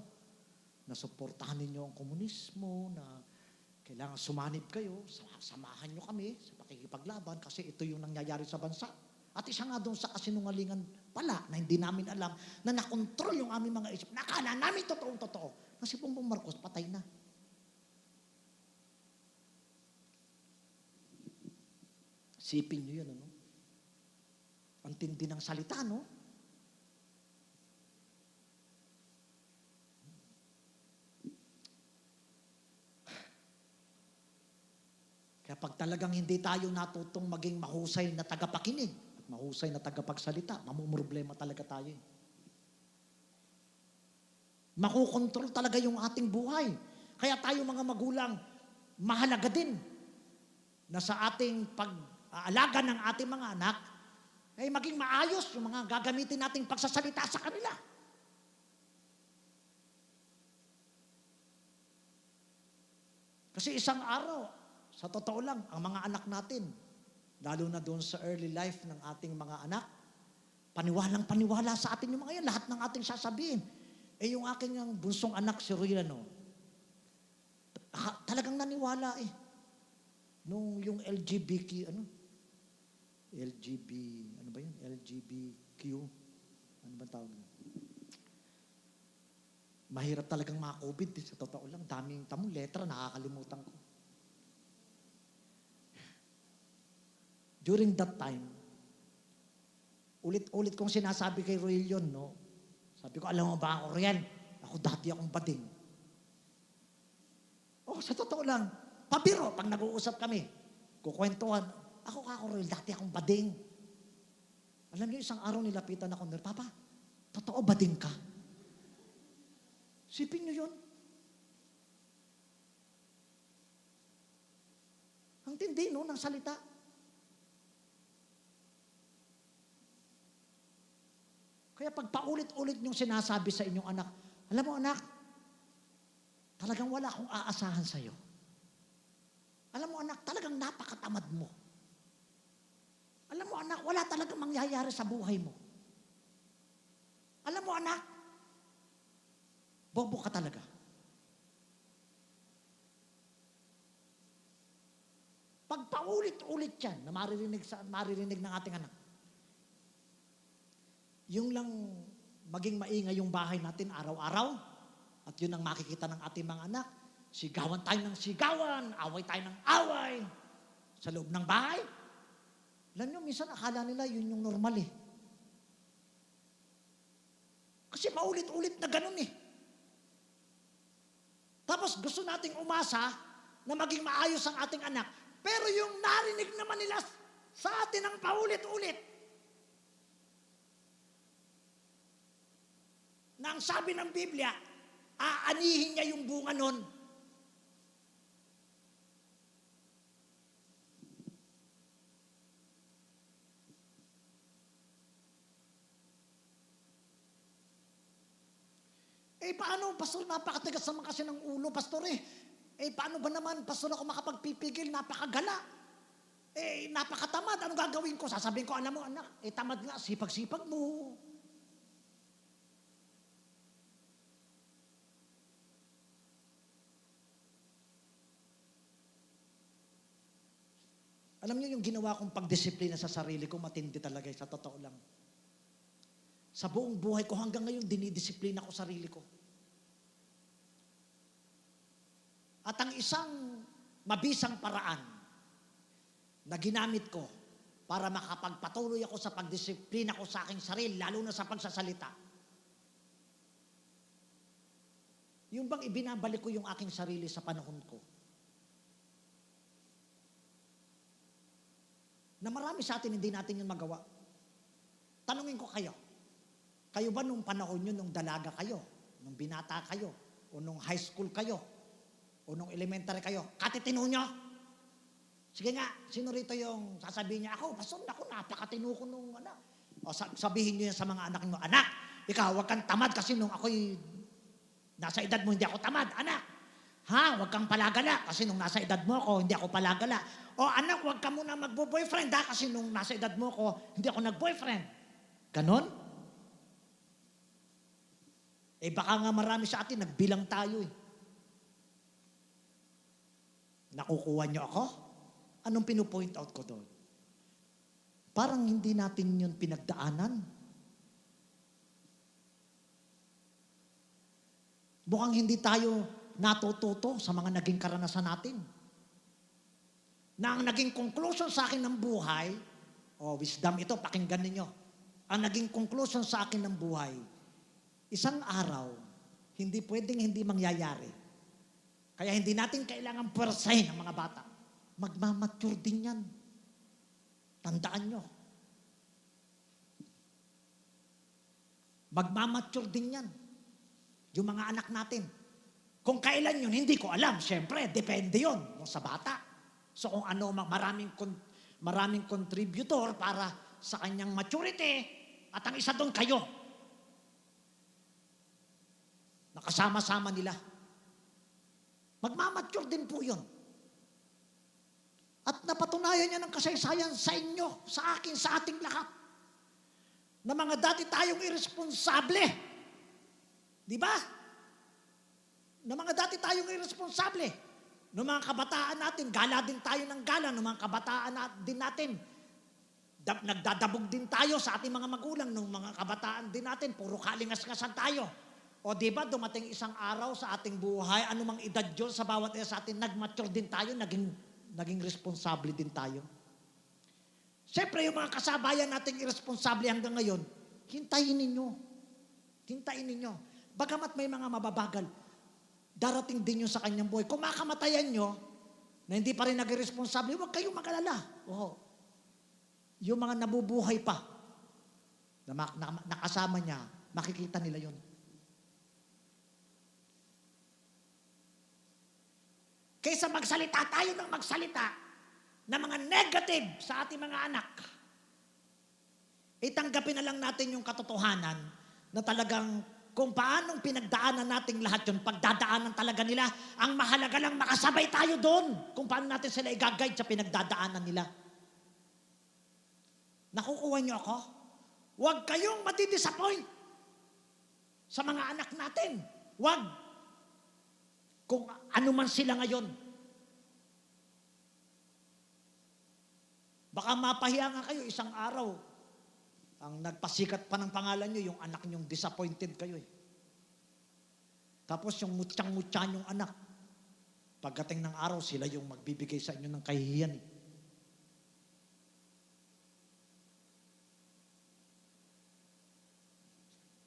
na suportahan ninyo ang komunismo, na kailangan sumanib kayo, samahan nyo kami sa pakikipaglaban kasi ito yung nangyayari sa bansa. At isa nga doon sa kasinungalingan pala na hindi namin alam na nakontrol yung aming mga isip. Nakala namin totoo. Kasi Bongbong Marcos patay na. Sipin nyo yun, ano? Ang tindi ng salita, no? Kaya pag talagang hindi tayo natutong maging mahusay na tagapakinig at mahusay na tagapagsalita, mamumroblema talaga tayo. Makukontrol talaga yung ating buhay. Kaya tayo mga magulang, mahalaga din na sa ating pag-aalaga ng ating mga anak, ay maging maayos yung mga gagamitin nating pagsasalita sa kanila. Kasi isang araw, sa totoo lang, ang mga anak natin, lalo na doon sa early life ng ating mga anak, paniwalang-paniwala sa atin yung mga yan, lahat ng ating sasabihin. Yung aking yung bunsong anak, si Ruilano, talagang naniwala eh. Nung yung LGBTQ, ano ba yun? LGBTQ, ano ba tawag? Mahirap talagang mga-COVID eh, sa totoo lang. Daming tamong letra, nakakalimutan ko. During that time, ulit-ulit kong sinasabi kay Roel yun, no? Sabi ko, alam mo ba ako, Roel? Ako dati akong bading. Sa totoo lang, pabiro, pag nag-uusap kami, kukwentuhan, ako Roel, dati akong bading. Alam niyo, isang araw nilapitan ako, Papa, totoo bading ka? Sipin niyo yun. Ang tindi, no, ng salita. Kaya pag paulit-ulit niyong sinasabi sa inyong anak, alam mo anak, talagang wala akong aasahan sa'yo. Alam mo anak, talagang napakatamad mo. Alam mo anak, wala talagang mangyayari sa buhay mo. Alam mo anak, bobo ka talaga. Pag paulit-ulit yan, na maririnig ng ating anak, yung lang maging maingay yung bahay natin araw-araw, at yun ang makikita ng ating mga anak, sigawan tayo ng sigawan, away tayo ng away, sa loob ng bahay. Alam nyo, minsan akala nila yun yung normal eh. Kasi paulit-ulit na ganun eh. Tapos gusto nating umasa na maging maayos ang ating anak, pero yung narinig naman nila sa atin ang paulit-ulit, na ang sabi ng Biblia, aanihin niya yung bunga nun. Paano, Pastor, napakatigas naman kasi ng ulo, Pastor paano ba naman, Pastor, ako makapagpipigil, napakagala. Napakatamad, anong gagawin ko? Sasabihin ko, alam mo anak, tamad nga, sipag-sipag mo. Alam niyo yung ginawa kong pagdisiplina sa sarili ko, matindi talaga sa totoo lang. Sa buong buhay ko hanggang ngayon, dinidisiplina ko sarili ko. At ang isang mabisang paraan na ginamit ko para makapagpatuloy ako sa pagdisiplina ko sa aking sarili, lalo na sa pagsasalita, yung bang ibinabalik ko yung aking sarili sa panahon ko. Na marami sa atin, hindi natin yun magawa. Tanungin ko kayo, kayo ba nung panahon nyo, nung dalaga kayo, nung binata kayo, o nung high school kayo, o nung elementary kayo, katitino nyo? Sige nga, sino rito yung sasabihin niya, ako, pastor, ako, napakatino ko nung anak. O sabihin nyo yan sa mga anak nyo, anak, ikaw, huwag kang tamad kasi nung ako'y nasa edad mo, hindi ako tamad, anak. Ha, huwag kang palagala kasi nung nasa edad mo ako, hindi ako palagala. O anak, huwag ka muna magbo-boyfriend ha kasi nung nasa edad mo ako, hindi ako nag-boyfriend. Ganon? Eh baka nga marami sa atin, nagbilang tayo eh. Nakukuha niyo ako? Anong pinupoint out ko doon? Parang hindi natin yun pinagdaanan. Mukhang hindi tayo natututo sa mga naging karanasan natin. Na ang naging conclusion sa akin ng buhay, wisdom ito, pakinggan ninyo. Ang naging conclusion sa akin ng buhay, isang araw, hindi pwedeng hindi mangyayari. Kaya hindi natin kailangan puwersahin ang mga bata. Magmamature din yan. Tandaan nyo. Magmamature din yan. Yung mga anak natin. Kung kailan yun, hindi ko alam. Siyempre, depende yun sa bata. So kung ano, maraming contributor para sa kanyang maturity, at ang isa doon kayo. Nakasama-sama nila. Magmamature din po yun. At napatunayan niya ng kasaysayan sa inyo, sa akin, sa ating lahat. Na mga dati tayong irresponsable. Di ba? Na mga dati tayong irresponsable. Noong mga kabataan natin, gala din tayo ng gala. Noong mga kabataan din natin, nagdadabog din tayo sa ating mga magulang. Noong mga kabataan din natin, puro kalingas-ngasan tayo. O di ba, dumating isang araw sa ating buhay, anumang edad yun sa bawat isa sa atin, nag-mature din tayo, naging responsable din tayo. Siyempre, yung mga kasabayan nating irresponsable hanggang ngayon, hintayin ninyo. Hintayin ninyo. Bagamat may mga mababagal, darating din yun sa kanyang buhay. Kung makamatayan nyo, na hindi pa rin nag-irresponsable, huwag kayong mag-alala. Yung mga nabubuhay pa, na nakasama niya, makikita nila yun. Kaysa magsalita tayo ng magsalita na mga negative sa ating mga anak, itanggapin na lang natin yung katotohanan na talagang kung paanong pinagdaanan nating lahat yun, pagdadaanan talaga nila, ang mahalaga lang makasabay tayo doon kung paano natin sila i-guide sa pinagdadaanan nila. Nakukuha niyo ako? Huwag kayong matidisappoint sa mga anak natin. Huwag. Kung ano man sila ngayon. Baka mapahiya nga kayo isang araw. Ang nagpasikat pa ng pangalan nyo, yung anak nyong disappointed kayo eh. Tapos yung mutyang-mutya nyong anak, pagdating ng araw, sila yung magbibigay sa inyo ng kahihiyan eh.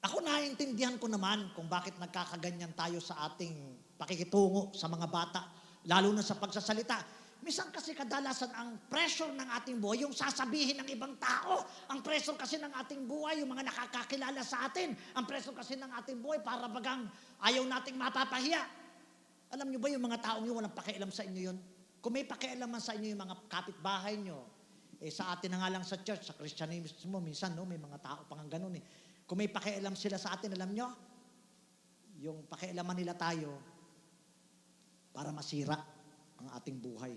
Ako naiintindihan ko naman kung bakit nagkakaganyan tayo sa ating pakikitungo sa mga bata, lalo na sa pagsasalita. Minsan kasi kadalasan ang pressure ng ating buhay, yung sasabihin ng ibang tao. Ang pressure kasi ng ating buhay, yung mga nakakakilala sa atin. Ang pressure kasi ng ating buhay, para bagang ayaw nating mapapahiya. Alam nyo ba yung mga taong yun, walang pakialam sa inyo yun? Kung may pakialaman sa inyo yung mga kapitbahay nyo, sa atin na nga lang sa church, sa Christianismo, minsan may mga tao pang ganun eh. Kung may pakialam sila sa atin, alam nyo, yung pakialaman nila tayo para masira ang ating buhay.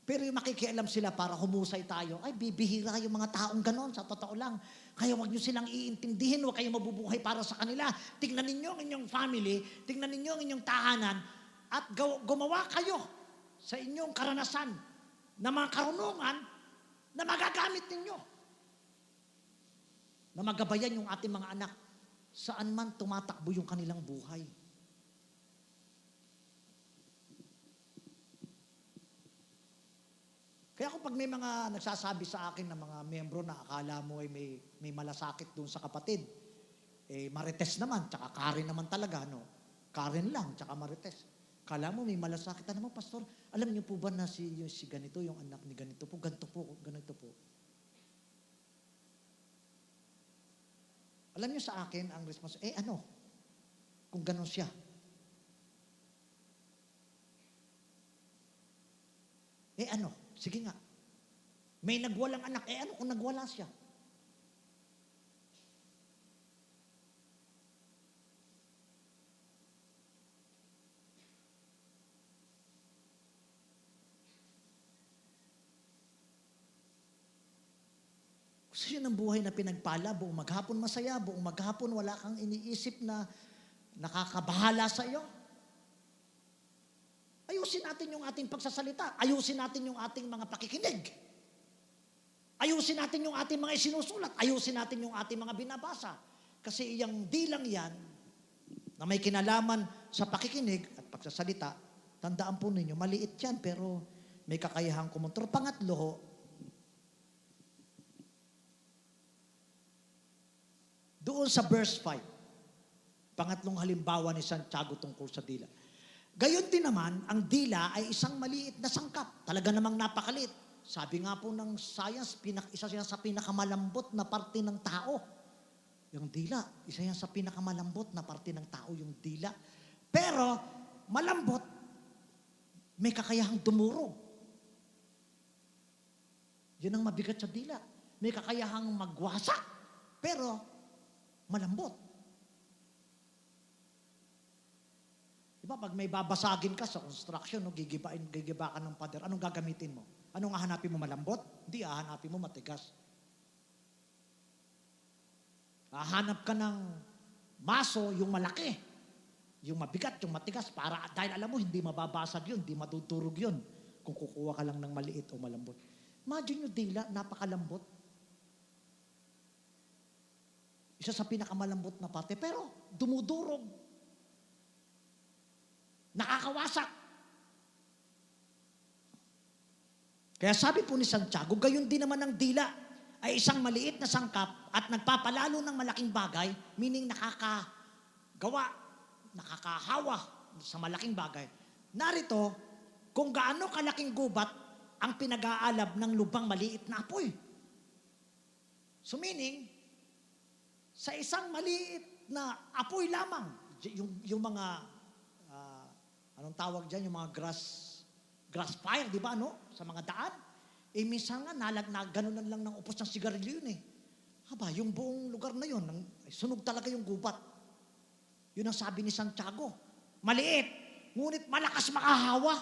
Pero yung makikialam sila para humusay tayo, ay bibihira yung mga taong ganon, sa totoo lang. Kaya wag nyo silang iintindihin, wag kayong mabubuhay para sa kanila. Tingnan ninyo ang inyong family, tingnan ninyo ang inyong tahanan, at gumawa kayo sa inyong karanasan na mga karunungan na magagamit ninyo. Na magabayan yung ating mga anak saan man tumatakbo yung kanilang buhay. Kaya kung pag may mga nagsasabi sa akin ng mga miyembro na akala mo ay may malasakit doon sa kapatid, Marites naman, tsaka Karen naman talaga, no? Karen lang, tsaka Marites. Akala mo may malasakit. Ano mo, Pastor, alam niyo po ba na si ganito, yung anak ni ganito po, ganito po. Alam niyo sa akin, ang response, ano? Kung ganon siya. Ano? Sige nga. May nagwalang anak. Ano kung nagwala siya? Gusto yun ang buhay na pinagpala, buong maghapon masaya, buong maghapon wala kang iniisip na nakakabahala sa iyo. Ayusin natin yung ating pagsasalita. Ayusin natin yung ating mga pakikinig. Ayusin natin yung ating mga isinusulat. Ayusin natin yung ating mga binabasa. Kasi yung dilang yan, na may kinalaman sa pakikinig at pagsasalita, tandaan po ninyo, maliit yan, pero may kakayahang kumontrol. Pangatlo, doon sa verse 5, pangatlong halimbawa ni Santiago tungkol sa dila. Gayon din naman, ang dila ay isang maliit na sangkap. Talaga namang napakaliit. Sabi nga po ng science, isa siya sa pinakamalambot na parte ng tao. Yung dila, isa yan sa pinakamalambot na parte ng tao, yung dila. Pero, malambot, may kakayahang dumurog. Yun ang mabigat sa dila. May kakayahang magwasak, pero malambot. Diba, pag may babasagin ka sa construction, no, gigiba ka ng pader, anong gagamitin mo? Anong hahanapin mo, malambot? Hindi, hahanapin mo matigas. Hahanap ka ng maso, yung malaki, yung mabigat, yung matigas, dahil alam mo, hindi mababasag yun, hindi madudurog yun, kung kukuha ka lang ng maliit o malambot. Imagine yung dila, napakalambot. Isa sa pinakamalambot na parte, pero dumudurog. Nakakawasak. Kaya sabi po ni Santiago, gayon din naman ang dila ay isang maliit na sangkap at nagpapalalo ng malaking bagay, meaning nakakahawa sa malaking bagay. Narito, kung gaano kalaking gubat ang pinag-aalab ng lubang maliit na apoy. So meaning, sa isang maliit na apoy lamang, yung mga anong tawag dyan? Yung mga grass fire, di ba, no? Sa mga daan. Minsan nga, gano'n lang ng upos ng sigarilyo yun eh. Haba, yung buong lugar na yun, sunog talaga yung gubat. Yun ang sabi ni Santiago. Maliit, ngunit malakas makahawa.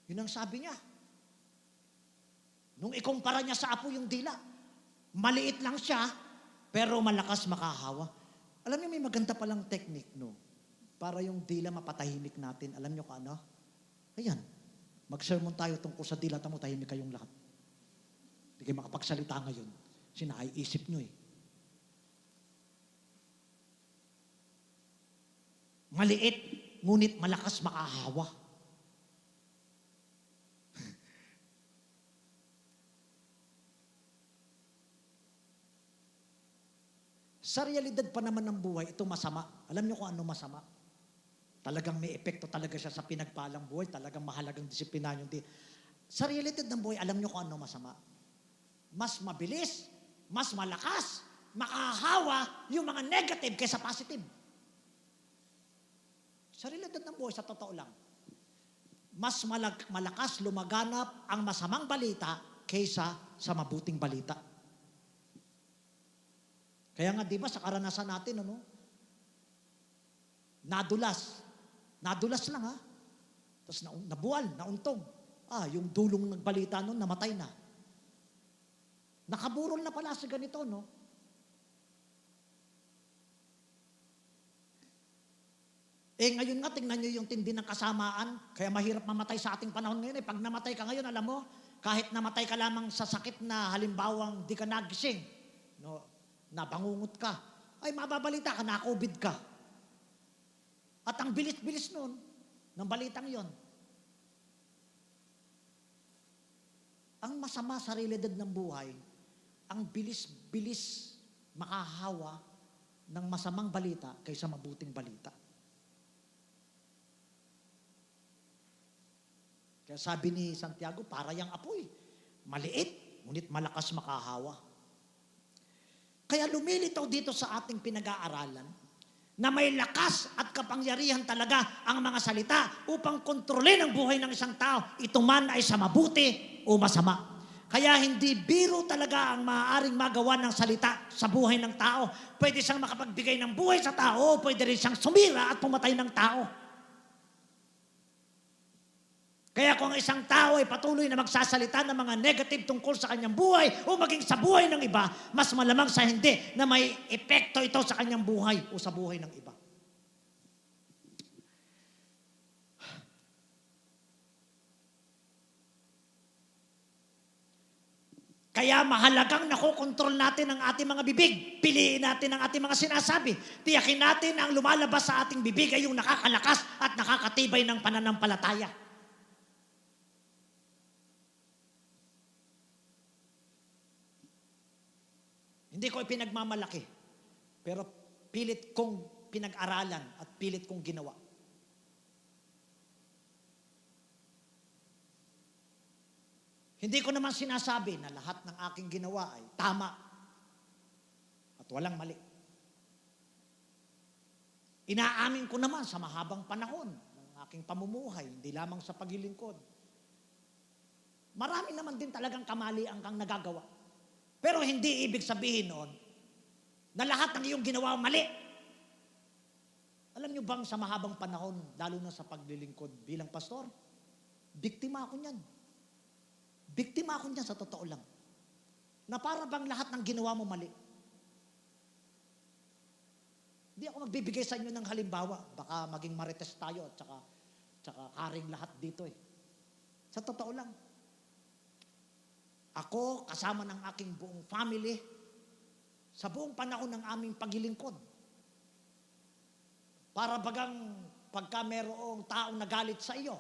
Yun ang sabi niya. Nung ikumpara niya sa apoy yung dila, maliit lang siya, pero malakas makahawa. Alam niyo, may maganda palang technique, no? Para yung dila mapatahimik natin. Alam nyo ka ano? Ayan. Mag-sermon tayo tungkol sa dila, tamo tahimik kayong lahat. Hindi kayo makapagsalita ngayon. Sinaiisip nyo eh. Maliit, ngunit malakas makahawa. Sa realidad pa naman ng buhay, ito masama. Alam nyo kung ano masama? Talagang may epekto talaga siya sa pinagpalang buhay. Talagang mahalagang disiplinahan yung sa realidad ng buhay, alam nyo kung ano masama? Mas mabilis, mas malakas, makahawa yung mga negative kaysa positive. Sa realidad ng buhay, sa totoo lang, mas malakas lumaganap ang masamang balita kaysa sa mabuting balita. Kaya nga, di ba, sa karanasan natin, Nadulas lang, ha? Tapos nabuwal, nauntog. Yung dulong nagbalita nun, namatay na. Nakaburol na pala sa ganito, no? Ngayon nga, tingnan nyo yung tindi ng kasamaan, kaya mahirap mamatay sa ating panahon ngayon. Pag namatay ka ngayon, alam mo, kahit namatay ka lamang sa sakit na halimbawang di ka nagising, no? Nabangungot ka, ay mababalita ka, na-COVID ka. At ang bilis-bilis nun, ng balitang yon. Ang masama sa realidad ng buhay, ang bilis-bilis makahawa ng masamang balita kaysa mabuting balita. Kaya sabi ni Santiago, para yang apoy, maliit, ngunit malakas makahawa. Kaya lumilitaw dito sa ating pinag-aaralan na may lakas at kapangyarihan talaga ang mga salita upang kontrolin ang buhay ng isang tao, ito man ay sa mabuti o masama. Kaya hindi biro talaga ang maaaring magawa ng salita sa buhay ng tao. Pwede siyang makapagbigay ng buhay sa tao, pwede rin siyang sumira at pumatay ng tao. Kaya kung isang tao ay patuloy na magsasalita ng mga negative tungkol sa kanyang buhay o maging sa buhay ng iba, mas malamang sa hindi na may epekto ito sa kanyang buhay o sa buhay ng iba. Kaya mahalagang nakokontrol natin ang ating mga bibig. Piliin natin ang ating mga sinasabi. Tiyakin natin ang lumalabas sa ating bibig ay yung nakakalakas at nakakatibay ng pananampalataya. Hindi ko ipinagmamalaki, pero pilit kong pinag-aralan at pilit kong ginawa. Hindi ko naman sinasabi na lahat ng aking ginawa ay tama at walang mali. Inaamin ko naman sa mahabang panahon ng aking pamumuhay, hindi lamang sa paglilingkod. Marami naman din talagang kamali ang kang nagagawa. Pero hindi ibig sabihin noon na lahat ng iyong ginawa mali. Alam niyo bang sa mahabang panahon, lalo na sa paglilingkod bilang pastor, biktima ako niyan. Biktima ako niyan sa totoo lang. Na para bang lahat ng ginawa mo mali. Hindi ako magbibigay sa inyo ng halimbawa. Baka maging marites tayo at saka karing lahat dito eh. Sa totoo lang. Ako, kasama ng aking buong family, sa buong panahon ng aming paglilingkod. Para bagang pagka mayroong taong nagalit sa iyo,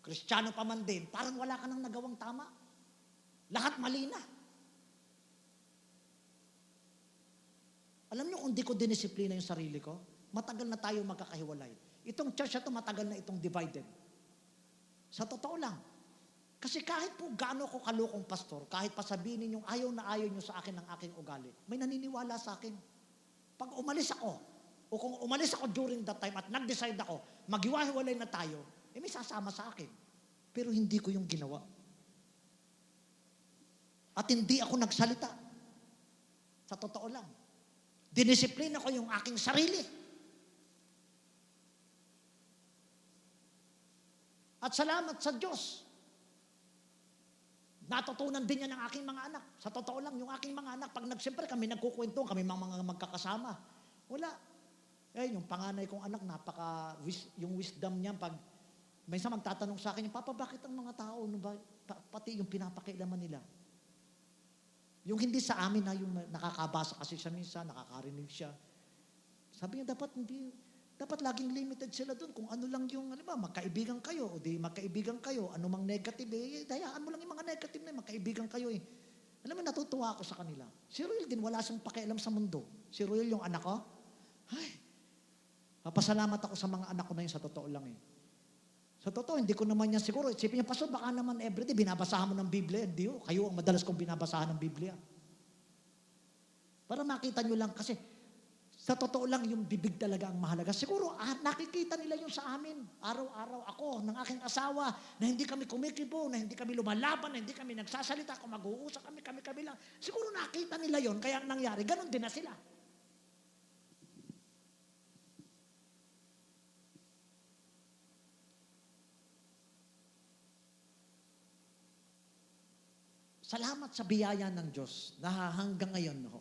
Kristiyano pa man din, parang wala ka nang nagawang tama. Lahat mali na. Alam niyo kung di ko dinisiplina yung sarili ko, matagal na tayo magkakahiwalay. Itong church na ito, matagal na itong divided. Sa totoo lang. Kasi kahit po gaano ko kalukong pastor, kahit pa sabihin ninyong ayaw na ayaw niyo sa akin ng aking ugali, may naniniwala sa akin. Pag umalis ako, o kung umalis ako during that time at nag-decide ako, maghiwa-hiwalay na tayo, may sasama sa akin. Pero hindi ko yung ginawa. At hindi ako nagsalita. Sa totoo lang. Dinisiplina ko yung aking sarili. At salamat sa Diyos. Natutunan din yan ng aking mga anak. Sa totoo lang, yung aking mga anak, pag siyempre kami nagkukwento, kami mga magkakasama. Wala. Yung panganay kong anak, yung wisdom niya, pag minsan magtatanong sa akin, Papa, bakit ang mga tao, pati yung pinapakailaman nila? Yung hindi sa amin na yung nakakabasa kasi siya minsan, nakakarinig siya. Sabi niya, dapat laging limited sila doon. Kung ano lang yung, magkaibigan kayo, o di magkaibigan kayo, anumang negative, dayaan mo lang yung mga negative na yun, magkaibigan kayo eh. Alam mo, natutuwa ako sa kanila. Si Ruel din, wala siyang pakialam sa mundo. Si Ruel, yung anak ko, papasalamat ako sa mga anak ko na yun, sa totoo lang eh. Sa totoo, hindi ko naman yan siguro. Isipin niya, Pastor, baka naman everyday binabasahan mo ng Biblia. Hindi ho, kayo ang madalas kong binabasahan ng Biblia. Para makita nyo lang, kasi sa totoo lang, yung bibig talaga ang mahalaga. Siguro, nakikita nila yun sa amin. Araw-araw ako, ng aking asawa, na hindi kami kumikibo, na hindi kami lumalaban, na hindi kami nagsasalita, kung mag-uusap kami lang. Siguro nakita nila yun, kaya ang nangyari, ganun din na sila. Salamat sa biyaya ng Diyos na hanggang ngayon ho.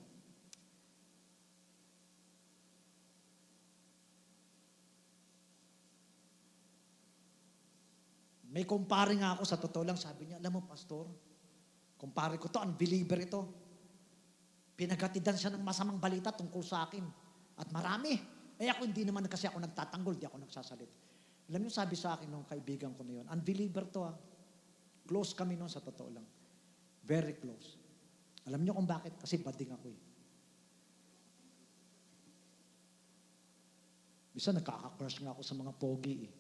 May kumpare nga ako, sa totoo lang, sabi niya, alam mo, Pastor, kumpare ko to, unbeliever ito. Pinagatidan siya ng masamang balita tungkol sa akin. At marami. Ako hindi naman kasi ako nagtatanggol, di ako nagsasalit. Alam niyo, sabi sa akin ng kaibigan ko na yun, unbeliever to Close kami noon sa totoo lang. Very close. Alam niyo kung bakit? Kasi bading ako eh. Bisa nagkaka-crush nga ako sa mga pogi eh.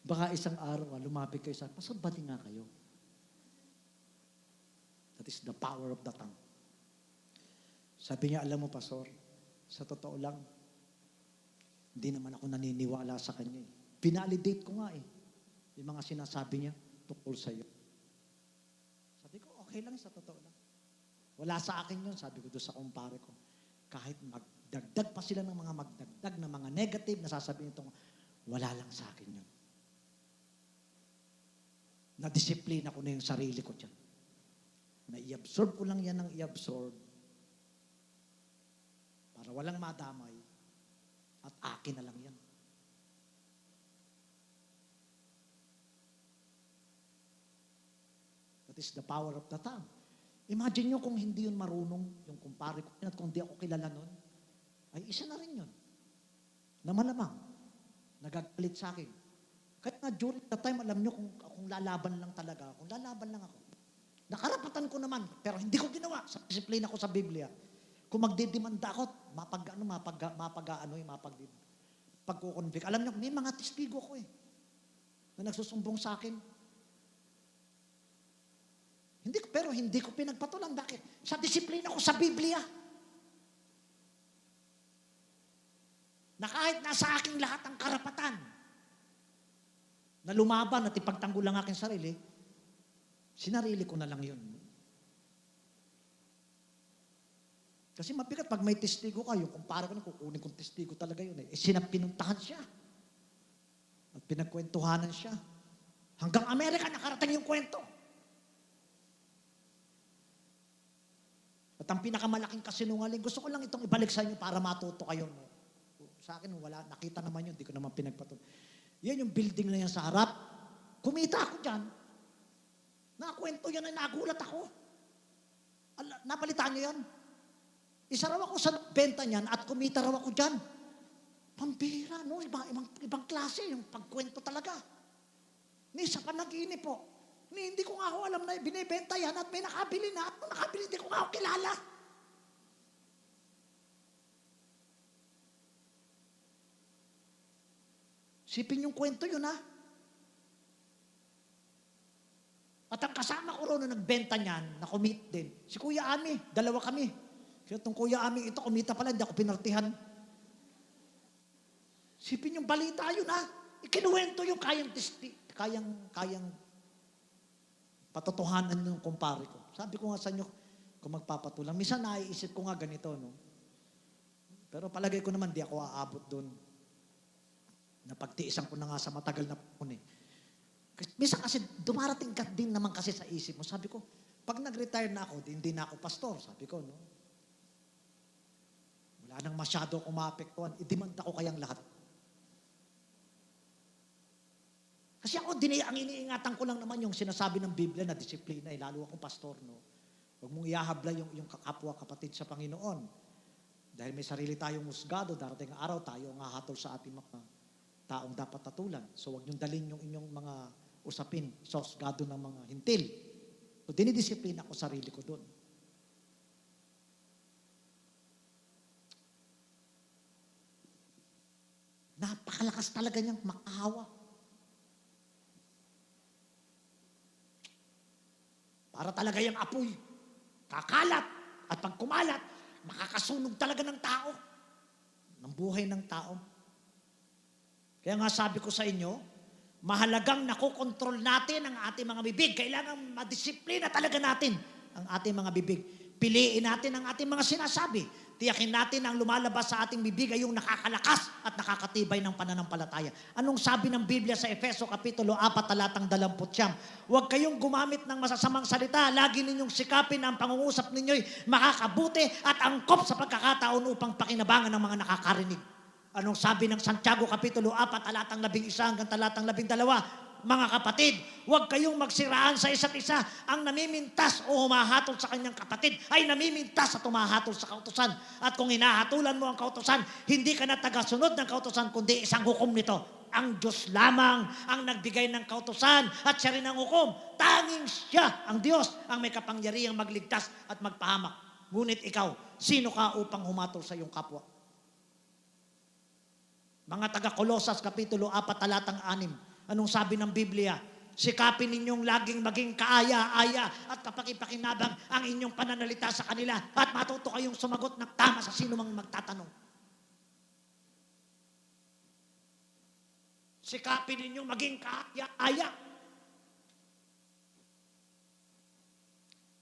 Baka isang araw, lumapit kayo sa, pasal bading nga kayo. That is the power of the tongue. Sabi niya, alam mo, Pastor, sa totoo lang, hindi naman ako naniniwala sa kanya eh. Pinalidate ko nga eh. Yung mga sinasabi niya tungkol sa iyo. Sabi ko, okay lang sa totoo lang. Wala sa akin yun, sabi ko doon sa kumpare ko. Kahit magdagdag pa sila ng mga magdagdag na mga negative na sasabihin ito, wala lang sa akin yun. Na-disiplina ko na yung sarili ko dyan. Na i-absorb ko lang yan ng i-absorb para walang madamay at akin na lang yan. That is the power of the tongue. Imagine nyo kung hindi yun marunong, yung kumpare ko, at kung di ako kilala nun, ay isa na rin yun. Na malamang, nagagalit sa akin. Kaya nga during the time, alam nyo kung lalaban lang talaga, kung lalaban lang ako. Nakarapatan ko naman, pero hindi ko ginawa. Sa disiplina ko sa Biblia. Kung magdidemanda ako, pagkukonvict. Alam nyo, may mga testigo ko eh, na nagsusumbong sa akin. Pero hindi ko pinagpatulan. Bakit? Sa disiplina ko sa Biblia. Na kahit nasa aking lahat ang karapatan, na lumaban at ipagtanggol ang aking sarili, sinarili ko na lang yun. Kasi mabigat, pag may testigo ka, yung kumpara ko na, kukunin kong testigo talaga yun eh. Pinuntahan siya. At pinagkwentuhanan siya. Hanggang Amerika nakarating yung kwento. At ang pinakamalaking kasinungaling, gusto ko lang itong ibalik sa inyo para matuto kayo. Sa akin, wala, nakita naman yun, di ko naman pinagpatuloy. Yan yung building na yan sa harap. Kumita ako dyan. Nakakwento yan na nagulat ako. Napalitan niyo yan? Isa raw ako sa benta niyan at kumita raw ako dyan. Pambira, no? Ibang klase yung pagkwento talaga. Ni sa panaginip po. Hindi ko nga ako alam na binibenta yan at may nakabili na. At kung nakabili, hindi ko nga ako kilala. Sipin yung kwento yun, ha? At ang kasama ko ron na nagbenta niyan, na-commit din, si Kuya Ami, dalawa kami. Kaya itong Kuya Ami, ito, kumita pala, hindi ako pinartihan. Sipin yung balita yun, ha? Ikinuwento yung kayang patotohanan ng kumpare ko. Sabi ko nga sa inyo, kung magpapatulang, minsan naiisip ko nga ganito, no? Pero palagay ko naman, di ako aabot doon. Napagtiisan ko na nga sa matagal na panahon eh. Minsan kasi dumarating ka din naman kasi sa isip mo. Sabi ko, pag nag-retire na ako, hindi na ako pastor. Sabi ko, no? Wala nang masyado akong maapektuhan. Idemanda ko kayang lahat. Kasi ako, ang iniingatan ko lang naman yung sinasabi ng Biblia na disiplina. Lalo akong pastor, no? Huwag mong ihahabla yung kapwa kapatid sa Panginoon. Dahil may sarili tayong musgado, darating araw tayo ang hahatol sa ating mga taong dapat tatulan. So huwag niyong dalhin yung inyong mga usapin sa husgado ng mga hintil. So dinidisiplina ko sarili ko doon. Napakalakas talaga niyang makahawa. Para talaga yung apoy. Kakalat. At pag kumalat, makakasunog talaga ng tao. Ng buhay ng tao. Kaya nga sabi ko sa inyo, mahalagang nakokontrol natin ang ating mga bibig. Kailangan madisiplina talaga natin ang ating mga bibig. Piliin natin ang ating mga sinasabi. Tiyakin natin ang lumalabas sa ating bibig ay yung nakakalakas at nakakatibay ng pananampalataya. Anong sabi ng Biblia sa Efeso Kapitulo 4, talatang 20? Huwag kayong gumamit ng masasamang salita. Lagi ninyong sikapin ang pangungusap ninyo'y makakabuti at angkop sa pagkakataon upang pakinabangan ng mga nakakarinig. Anong sabi ng Santiago Kapitulo 4, talatang 11 hanggang talatang 12? Mga kapatid, huwag kayong magsiraan sa isa't isa. Ang namimintas o humahatol sa kanyang kapatid ay namimintas at humahatol sa kautusan. At kung hinahatulan mo ang kautusan, hindi ka na tagasunod ng kautusan, kundi isang hukom nito. Ang Diyos lamang ang nagbigay ng kautusan at siya rin ang hukom. Tanging siya, ang Diyos, ang may kapangyarihang magligtas at magpahamak. Ngunit ikaw, sino ka upang humatol sa iyong kapwa? Mga taga-Kolosas, Kapitulo 4, talatang 6. Anong sabi ng Biblia? Sikapin ninyong laging maging kaaya-aya at kapakipakinabang ang inyong pananalita sa kanila at matuto kayong sumagot ng tama sa sino mang magtatanong. Sikapin ninyong maging kaaya-aya.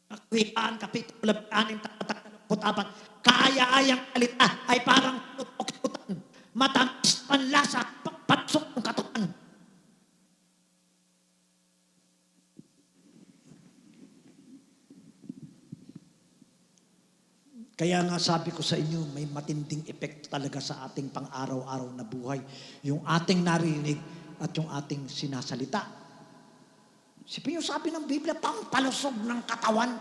Kawikaan, Kapitulo 6, talatang 24. Kaaya-ayang salita ay parang tutok-tutan, matamis panlasa, patsok ng katutan. Kaya nga sabi ko sa inyo, may matinding epekto talaga sa ating pang-araw-araw na buhay. Yung ating narinig at yung ating sinasalita. Sipin yung sabi ng Biblia, pang palusog ng katawan.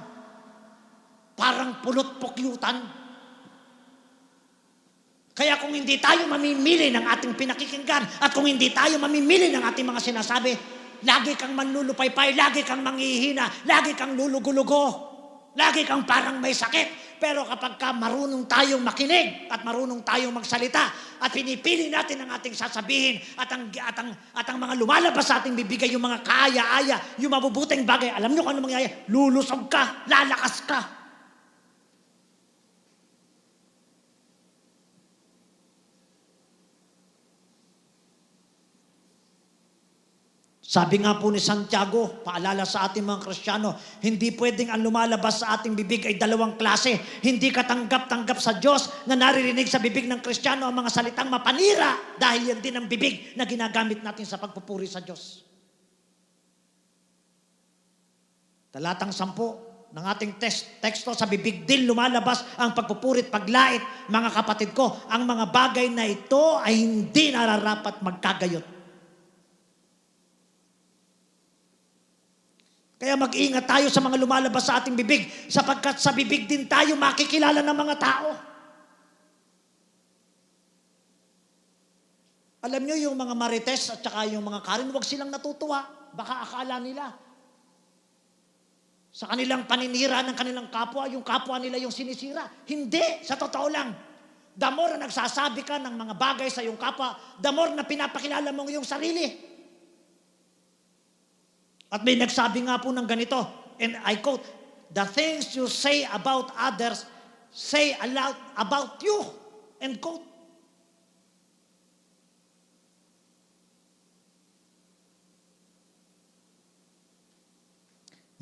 Parang pulot-pukyutan. Kaya kung hindi tayo mamimili ng ating pinakikinggan at kung hindi tayo mamimili ng ating mga sinasabi, lagi kang manlulupaypay, lagi kang manghihina, lagi kang lulugulugo, lagi kang parang may sakit. Pero kapag marunong tayong makinig at marunong tayong magsalita at pinipili natin ang ating sasabihin at ang mga lumalabas sa ating bibigay, yung mga kaaya-aya, yung mabubuting bagay, alam nyo kung ano mangyayari? Lulusog ka, lalakas ka. Sabi nga po ni Santiago, paalala sa ating mga Kristiyano, hindi pwedeng ang lumalabas sa ating bibig ay dalawang klase. Hindi katanggap-tanggap sa Diyos na naririnig sa bibig ng Kristiyano ang mga salitang mapanira dahil yan din ang bibig na ginagamit natin sa pagpupuri sa Diyos. Talatang 10 ng ating teksto, sa bibig din lumalabas ang pagpupurit, paglait. Mga kapatid ko, ang mga bagay na ito ay hindi nararapat magkagayot. Kaya mag-ingat tayo sa mga lumalabas sa ating bibig sapagkat sa bibig din tayo makikilala ng mga tao. Alam nyo yung mga Marites at saka yung mga Karen, huwag silang natutuwa. Baka akala nila sa kanilang paninira ng kanilang kapwa, yung kapwa nila yung sinisira. Hindi, sa totoo lang. The more na nagsasabi ka ng mga bagay sa iyong kapwa, the more na pinapakilala mo yung sarili. At may nagsabi nga po ng ganito, and I quote, "The things you say about others, say aloud about you." End quote.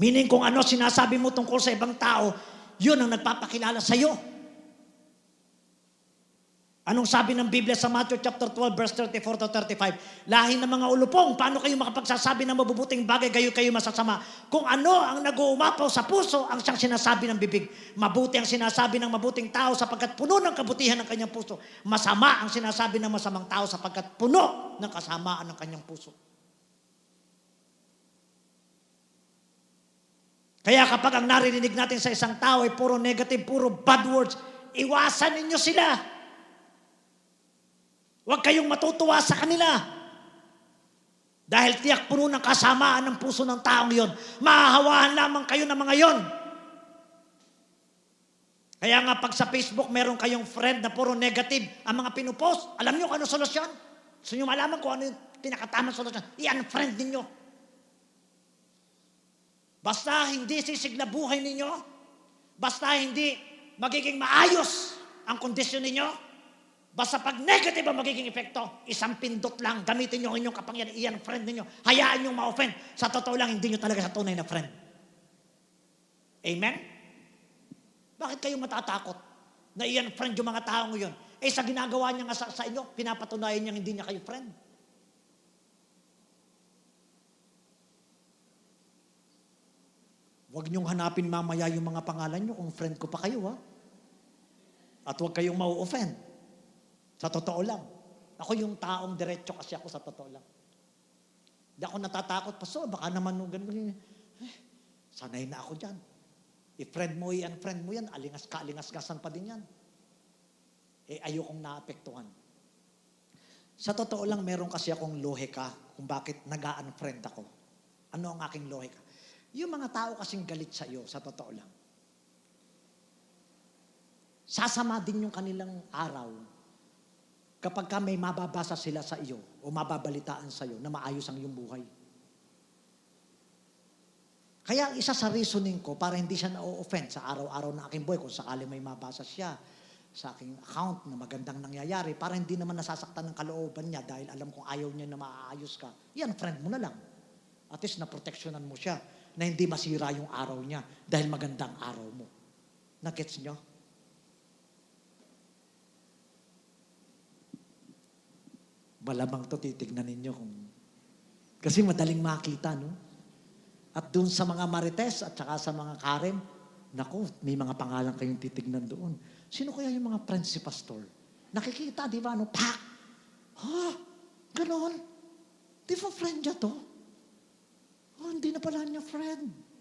Meaning kung ano sinasabi mo tungkol sa ibang tao, yun ang nagpapakilala sa iyo. Anong sabi ng Biblia sa Matthew chapter 12 verse 34 to 35? Lahi ng mga ulupong, paano kayo makapagsasabi ng mabubuting bagay, gayo kayo masasama? Kung ano ang nag-uumapaw sa puso, ang siyang sinasabi ng bibig. Mabuti ang sinasabi ng mabuting tao sapagkat puno ng kabutihan ng kanyang puso. Masama ang sinasabi ng masamang tao sapagkat puno ng kasamaan ng kanyang puso. Kaya kapag ang naririnig natin sa isang tao ay puro negative, puro bad words, iwasan ninyo sila. Huwag kayong matutuwa sa kanila. Dahil tiyak puno ng kasamaan ng puso ng taong yon. Mahahawahan lamang kayo ng mga yon. Kaya nga pag sa Facebook meron kayong friend na puro negative ang mga pinupost, alam nyo kung ano solusyon? Gusto nyo malaman kung ano yung pinakatamang solusyon? I-unfriend ninyo. Basta hindi sisigla buhay ninyo, basta hindi magiging maayos ang kondisyon ninyo, basta pag negative ang magiging epekto, isang pindot lang, gamitin nyo ang inyong kapangyarihan, iyan friend ninyo, hayaan nyo ma-offend. Sa totoo lang, hindi nyo talaga sa tunay na friend. Amen? Bakit kayo matatakot na iyan friend yung mga taong yun? Eh sa ginagawa niya nga sa inyo, pinapatunayan niya hindi niya kayo friend. Huwag niyong hanapin mamaya yung mga pangalan niyo kung friend ko pa kayo, ha? At huwag kayong mau-offend. Sa totoo lang. Ako yung taong diretso kasi ako sa totoo lang. Hindi ako natatakot. Pastor, baka naman nung ganun. Sanay na ako dyan. I-friend mo yan, friend mo yan, alingas-gasan pa din yan. Eh, ayokong naapektuhan. Sa totoo lang, meron kasi akong lohika kung bakit nag-unfriend ako. Ano ang aking lohika? Yung mga tao kasing galit sa iyo, sa totoo lang. Sasama din yung kanilang araw kapag ka may mababasa sila sa iyo o mababalitaan sa iyo na maayos ang iyong buhay. Kaya isa sa reasoning ko para hindi siya na-offend sa araw-araw ng aking buhay kung sakali may mabasa siya sa aking account na magandang nangyayari para hindi naman nasasaktan ng kalooban niya dahil alam kong ayaw niya na maaayos ka. Yan, friend mo na lang. At least na-protectionan mo siya na hindi masira yung araw niya dahil magandang araw mo. Nagets niyo? Malamang to titignan ninyo kung... Kasi madaling makita, no? At doon sa mga Marites at saka sa mga Karen, naku, may mga pangalan kayong titignan doon. Sino kaya yung mga friends si Pastor? Nakikita, di ba? Ano? Pak! Ha? Ganon? Di ba friend niya to? Oh, hindi na pala niya friend.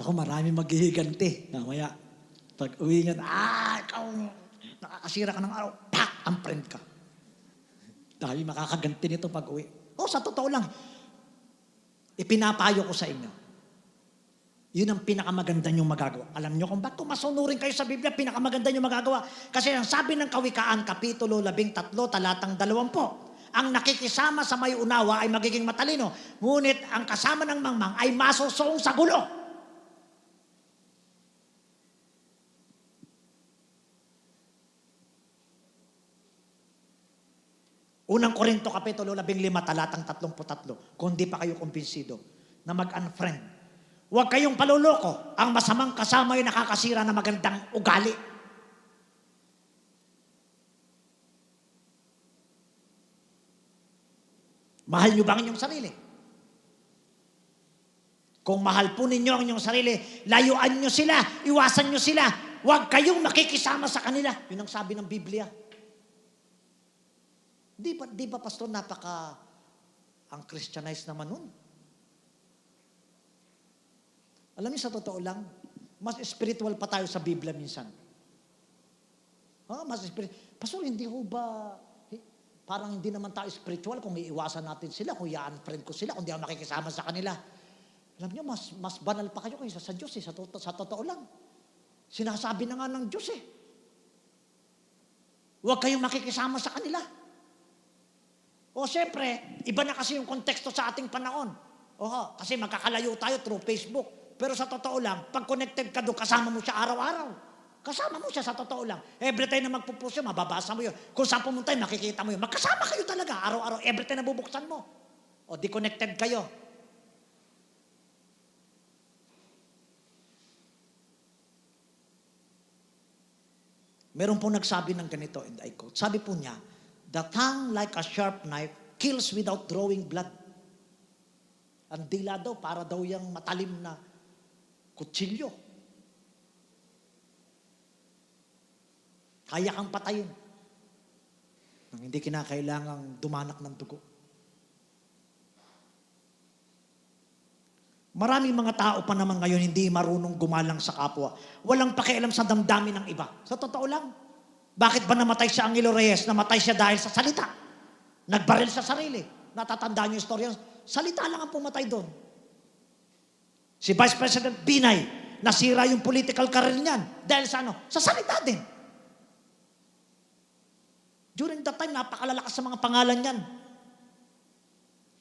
Ako, marami maghihiganti. Mamaya, pag uwi niyan, ikaw, nakakasira ka ng araw, pak, ang friend ka. Dahil makakaganti nito pag uwi. Sa totoo lang, ipinapayo ko sa inyo. Yun ang pinakamaganda niyong magagawa. Alam niyo kung ba't kung masunurin kayo sa Biblia, pinakamaganda niyong magagawa. Kasi ang sabi ng Kawikaan, Kapitulo 13, talatang 20, ang nakikisama sa may unawa ay magiging matalino, ngunit ang kasama ng mangmang ay masusong sa gulo. Unang Korinto Kapitulo 15, talatang 33, kung di pa kayo kumbinsido na mag-unfriend. Huwag kayong paluloko. Ang masamang kasama ay nakakasira ng magandang ugali. Mahal nyo ba ang inyong sarili? Kung mahal po ninyo ang inyong sarili, layuan nyo sila, iwasan nyo sila. Huwag kayong makikisama sa kanila. Yun ang sabi ng Biblia. Di ba Pastor, ang Christianized naman nun? Alam niyo, sa totoo lang, mas spiritual pa tayo sa Biblia minsan. Mas spiritual. Pastor, hindi ho ba, parang hindi naman tayo spiritual kung iiwasan natin sila, kung i-unfriend ko sila, kung di ako makikisama sa kanila. Alam niyo, mas banal pa kayo kaysa sa Diyos, sa totoo lang. Sinasabi na nga ng Diyos Huwag kayong makikisama sa kanila. Siyempre, iba na kasi yung konteksto sa ating panahon. Kasi magkakalayo tayo through Facebook. Pero sa totoo lang, pag connected ka doon, kasama mo siya araw-araw. Kasama mo siya sa totoo lang. Every time na magpupost yun, mababasa mo yun. Kung saan pumunta yun, makikita mo yun. Magkasama kayo talaga, araw-araw. Every time na bubuksan mo. Di connected kayo. Meron po nagsabi ng ganito, and I quote. Sabi po niya, the tongue like a sharp knife kills without drawing blood. Ang dila daw, para daw yung matalim na kutsilyo. Kaya kang patayin nang hindi kinakailangang dumanak ng dugo. Maraming mga tao pa naman ngayon hindi marunong gumalang sa kapwa. Walang pakialam sa damdamin ng iba. Sa totoo lang. Bakit ba namatay si Angelo Reyes? Namatay siya dahil sa salita. Nagbaril sa sarili. Natatandaan niyo yung storya. Salita lang ang pumatay doon. Si Vice President Binay, nasira yung political career niyan. Dahil sa ano? Sa salita din. During that time, napakalalakas sa mga pangalan niyan.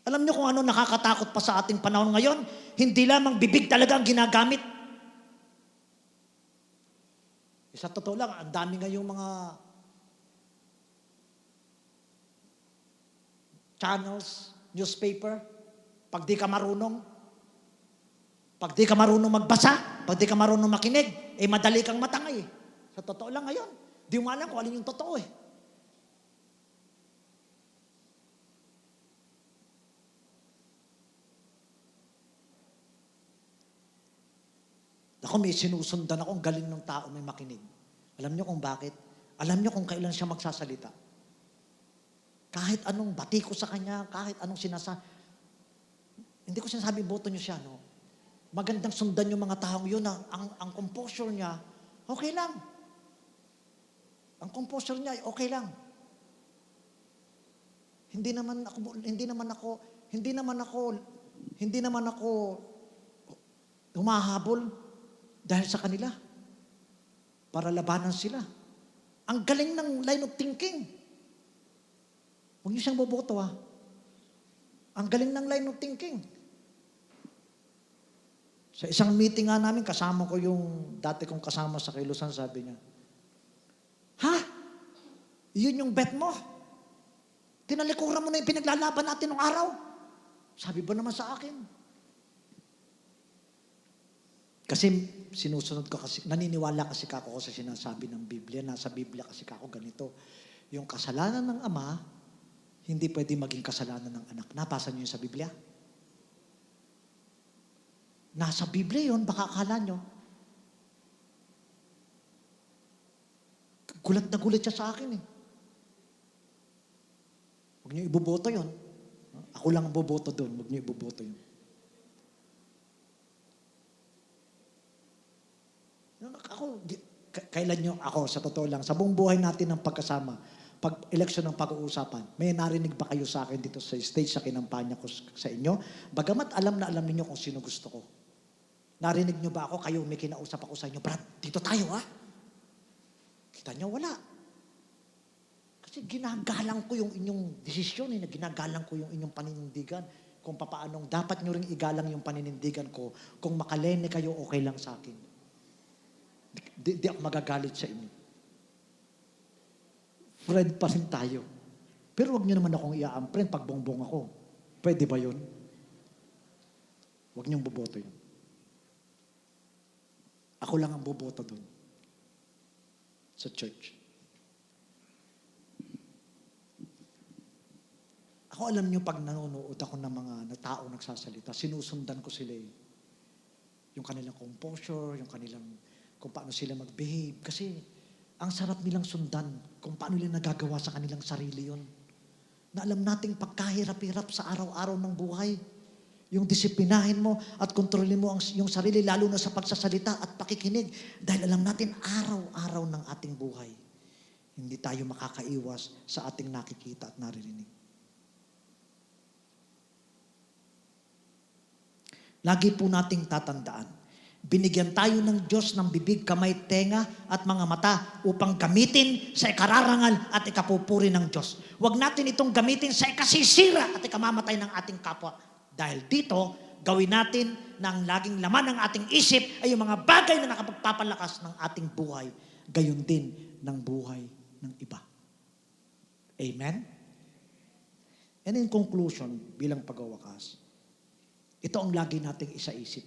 Alam niyo kung ano nakakatakot pa sa ating panahon ngayon? Hindi lamang bibig talaga ang ginagamit. Sa totoo lang, ang dami ngayong mga channels, newspaper, pag di ka marunong magbasa, pag di ka marunong makinig, madali kang matangay. Sa totoo lang ngayon, di mo alam kung alin yung totoo Ako, may sinusundan ako, ang galing ng tao may makinig. Alam niyo kung bakit? Alam niyo kung kailan siya magsasalita. Kahit anong bati ko sa kanya, kahit anong hindi ko sinasabi boto niyo siya, no? Magandang sundan yung mga taong yun, ang composure niya, okay lang. Ang composure niya, okay lang. Hindi naman ako humahabol dahil sa kanila para labanan sila. Ang galing ng line of thinking. Huwag niyo siyang boboto, ha? Ang galing ng line of thinking. Sa isang meeting nga namin, kasama ko yung dati kong kasama sa Kilusan, sabi niya, ha? Yun yung bet mo? Tinalikuran mo na yung pinaglalaban natin nung araw? Sabi ba naman sa akin? Kasi sinusunod ko kasi, naniniwala kasi ako sa sinasabi ng Biblia. Nasa Biblia kasi ako ganito. Yung kasalanan ng ama, hindi pwede maging kasalanan ng anak. Napasa niyo yun sa Biblia? Nasa Biblia yun, baka akala nyo. Gulat na gulat siya sa akin eh. Huwag niyo iboboto yun. Ako lang ang boboto doon. Huwag niyo iboboto yun. Kailan nyo, ako, sa totoo lang, sa buong buhay natin ng pagkasama, pag eleksyon ng pag-uusapan, may narinig ba kayo sa akin dito sa stage sa kinampanya ko sa inyo? Bagamat alam na alam niyo kung sino gusto ko. Narinig nyo ba ako? Kayo, may kinausap ako sa inyo, Brad, dito tayo ha? Kita nyo, wala. Kasi ginagalang ko yung inyong desisyon, ginagalang ko yung inyong paninindigan. Kung papaanong dapat nyo ring igalang yung paninindigan ko, kung makalene kayo, okay lang sa akin. Di ako magagalit sa inyo. Friend pa rin tayo. Pero wag nyo naman akong i-unfriend pag bongbong ako. Pwede ba yun? Wag nyo boboto yun. Ako lang ang boboto doon. Sa church. Ako alam nyo, pag nanonood ako ng mga tao nagsasalita, sinusundan ko sila eh. Yung kanilang composure, yung kanilang kung paano sila mag-behave. Kasi ang sarap nilang sundan kung paano nila nagagawa sa kanilang sarili yon. Na alam nating pagkahirap-hirap sa araw-araw ng buhay. Yung disiplinahin mo at kontrolin mo yung sarili, lalo na sa pagsasalita at pakikinig. Dahil alam natin, araw-araw ng ating buhay, hindi tayo makakaiwas sa ating nakikita at naririnig. Lagi po nating tatandaan, binigyan tayo ng Diyos ng bibig, kamay, tenga at mga mata upang gamitin sa ikararangal at ikapupuri ng Diyos. Huwag natin itong gamitin sa ikasisira at ikamamatay ng ating kapwa. Dahil dito, gawin natin na ang laging laman ng ating isip ay yung mga bagay na nakapagpapalakas ng ating buhay. Gayon din ng buhay ng iba. Amen? And in conclusion, bilang pagwawakas, ito ang lagi nating isaisip.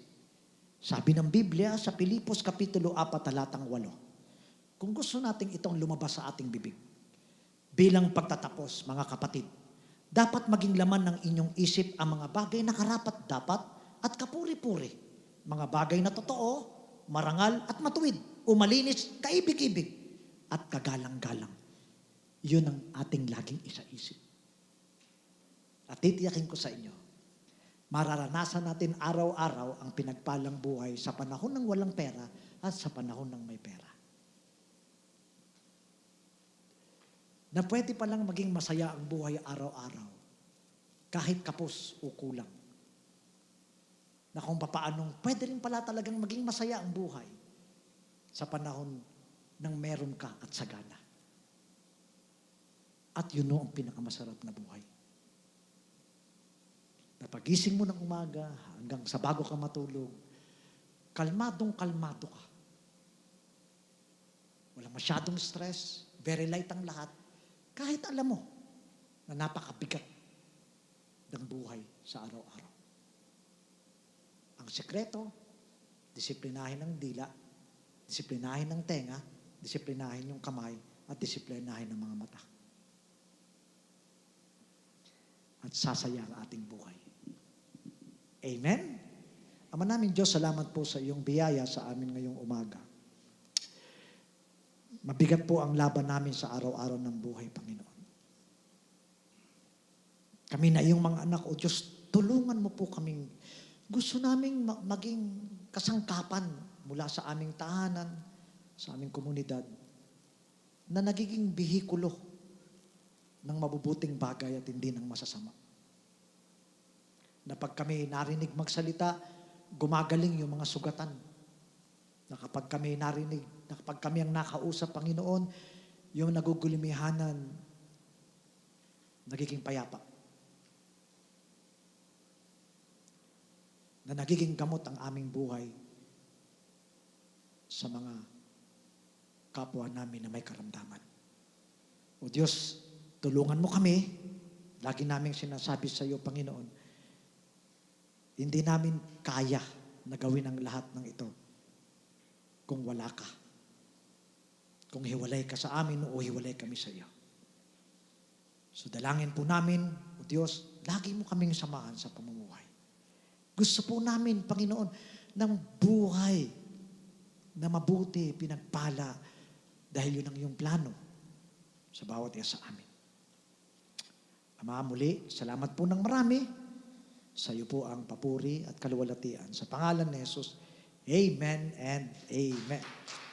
Sabi ng Biblia sa Pilipos Kapitulo 4, talatang 8, kung gusto nating itong lumabas sa ating bibig, bilang pagtatapos, mga kapatid, dapat maging laman ng inyong isip ang mga bagay na karapat-dapat at kapuri-puri. Mga bagay na totoo, marangal at matuwid, umalinis, kaibig-ibig, at kagalang-galang. Yun ang ating laging isaisip. At titiyakin ko sa inyo, mararanasan natin araw-araw ang pinagpalang buhay sa panahon ng walang pera at sa panahon ng may pera. Na pwede palang maging masaya ang buhay araw-araw kahit kapos o kulang. Na kung papaanong pwede rin pala talagang maging masaya ang buhay sa panahon ng meron ka at sagana. At yun ang pinakamasarap na buhay. Na pagising mo ng umaga hanggang sa bago ka matulog, kalmadong-kalmado ka. Walang masyadong stress, very light ang lahat. Kahit alam mo na napakabigat ng buhay sa araw-araw. Ang sekreto, disiplinahin ng dila, disiplinahin ng tenga, disiplinahin yung kamay, at disiplinahin ng mga mata. At sasaya ang ating buhay. Amen? Ama namin Diyos, salamat po sa iyong biyaya sa amin ngayong umaga. Mabigat po ang laban namin sa araw-araw ng buhay, Panginoon. Kami na iyong mga anak, O Diyos, tulungan mo po kaming gusto naming maging kasangkapan mula sa aming tahanan, sa aming komunidad, na nagiging bihikulo ng mabubuting bagay at hindi ng masasama. Na pag kami narinig magsalita, gumagaling yung mga sugatan. Na kapag kami narinig, na kapag kami ang nakausap, Panginoon, yung nagugulimihanan, nagiging payapa. Na nagiging gamot ang aming buhay sa mga kapwa namin na may karamdaman. O Diyos, tulungan mo kami. Lagi namin sinasabi sa iyo, Panginoon, hindi namin kaya na gawin ang lahat ng ito kung wala ka. Kung hiwalay ka sa amin o hiwalay kami sa iyo. So dalangin po namin, O Diyos, lagi mo kaming samahan sa pamumuhay. Gusto po namin, Panginoon, ng buhay na mabuti, pinagpala, dahil yun ang iyong plano sa bawat isa sa amin. Ama, muli, salamat po ng marami. Sa iyo po ang papuri at kaluwalhatian. Sa pangalan ni Jesus, Amen and Amen.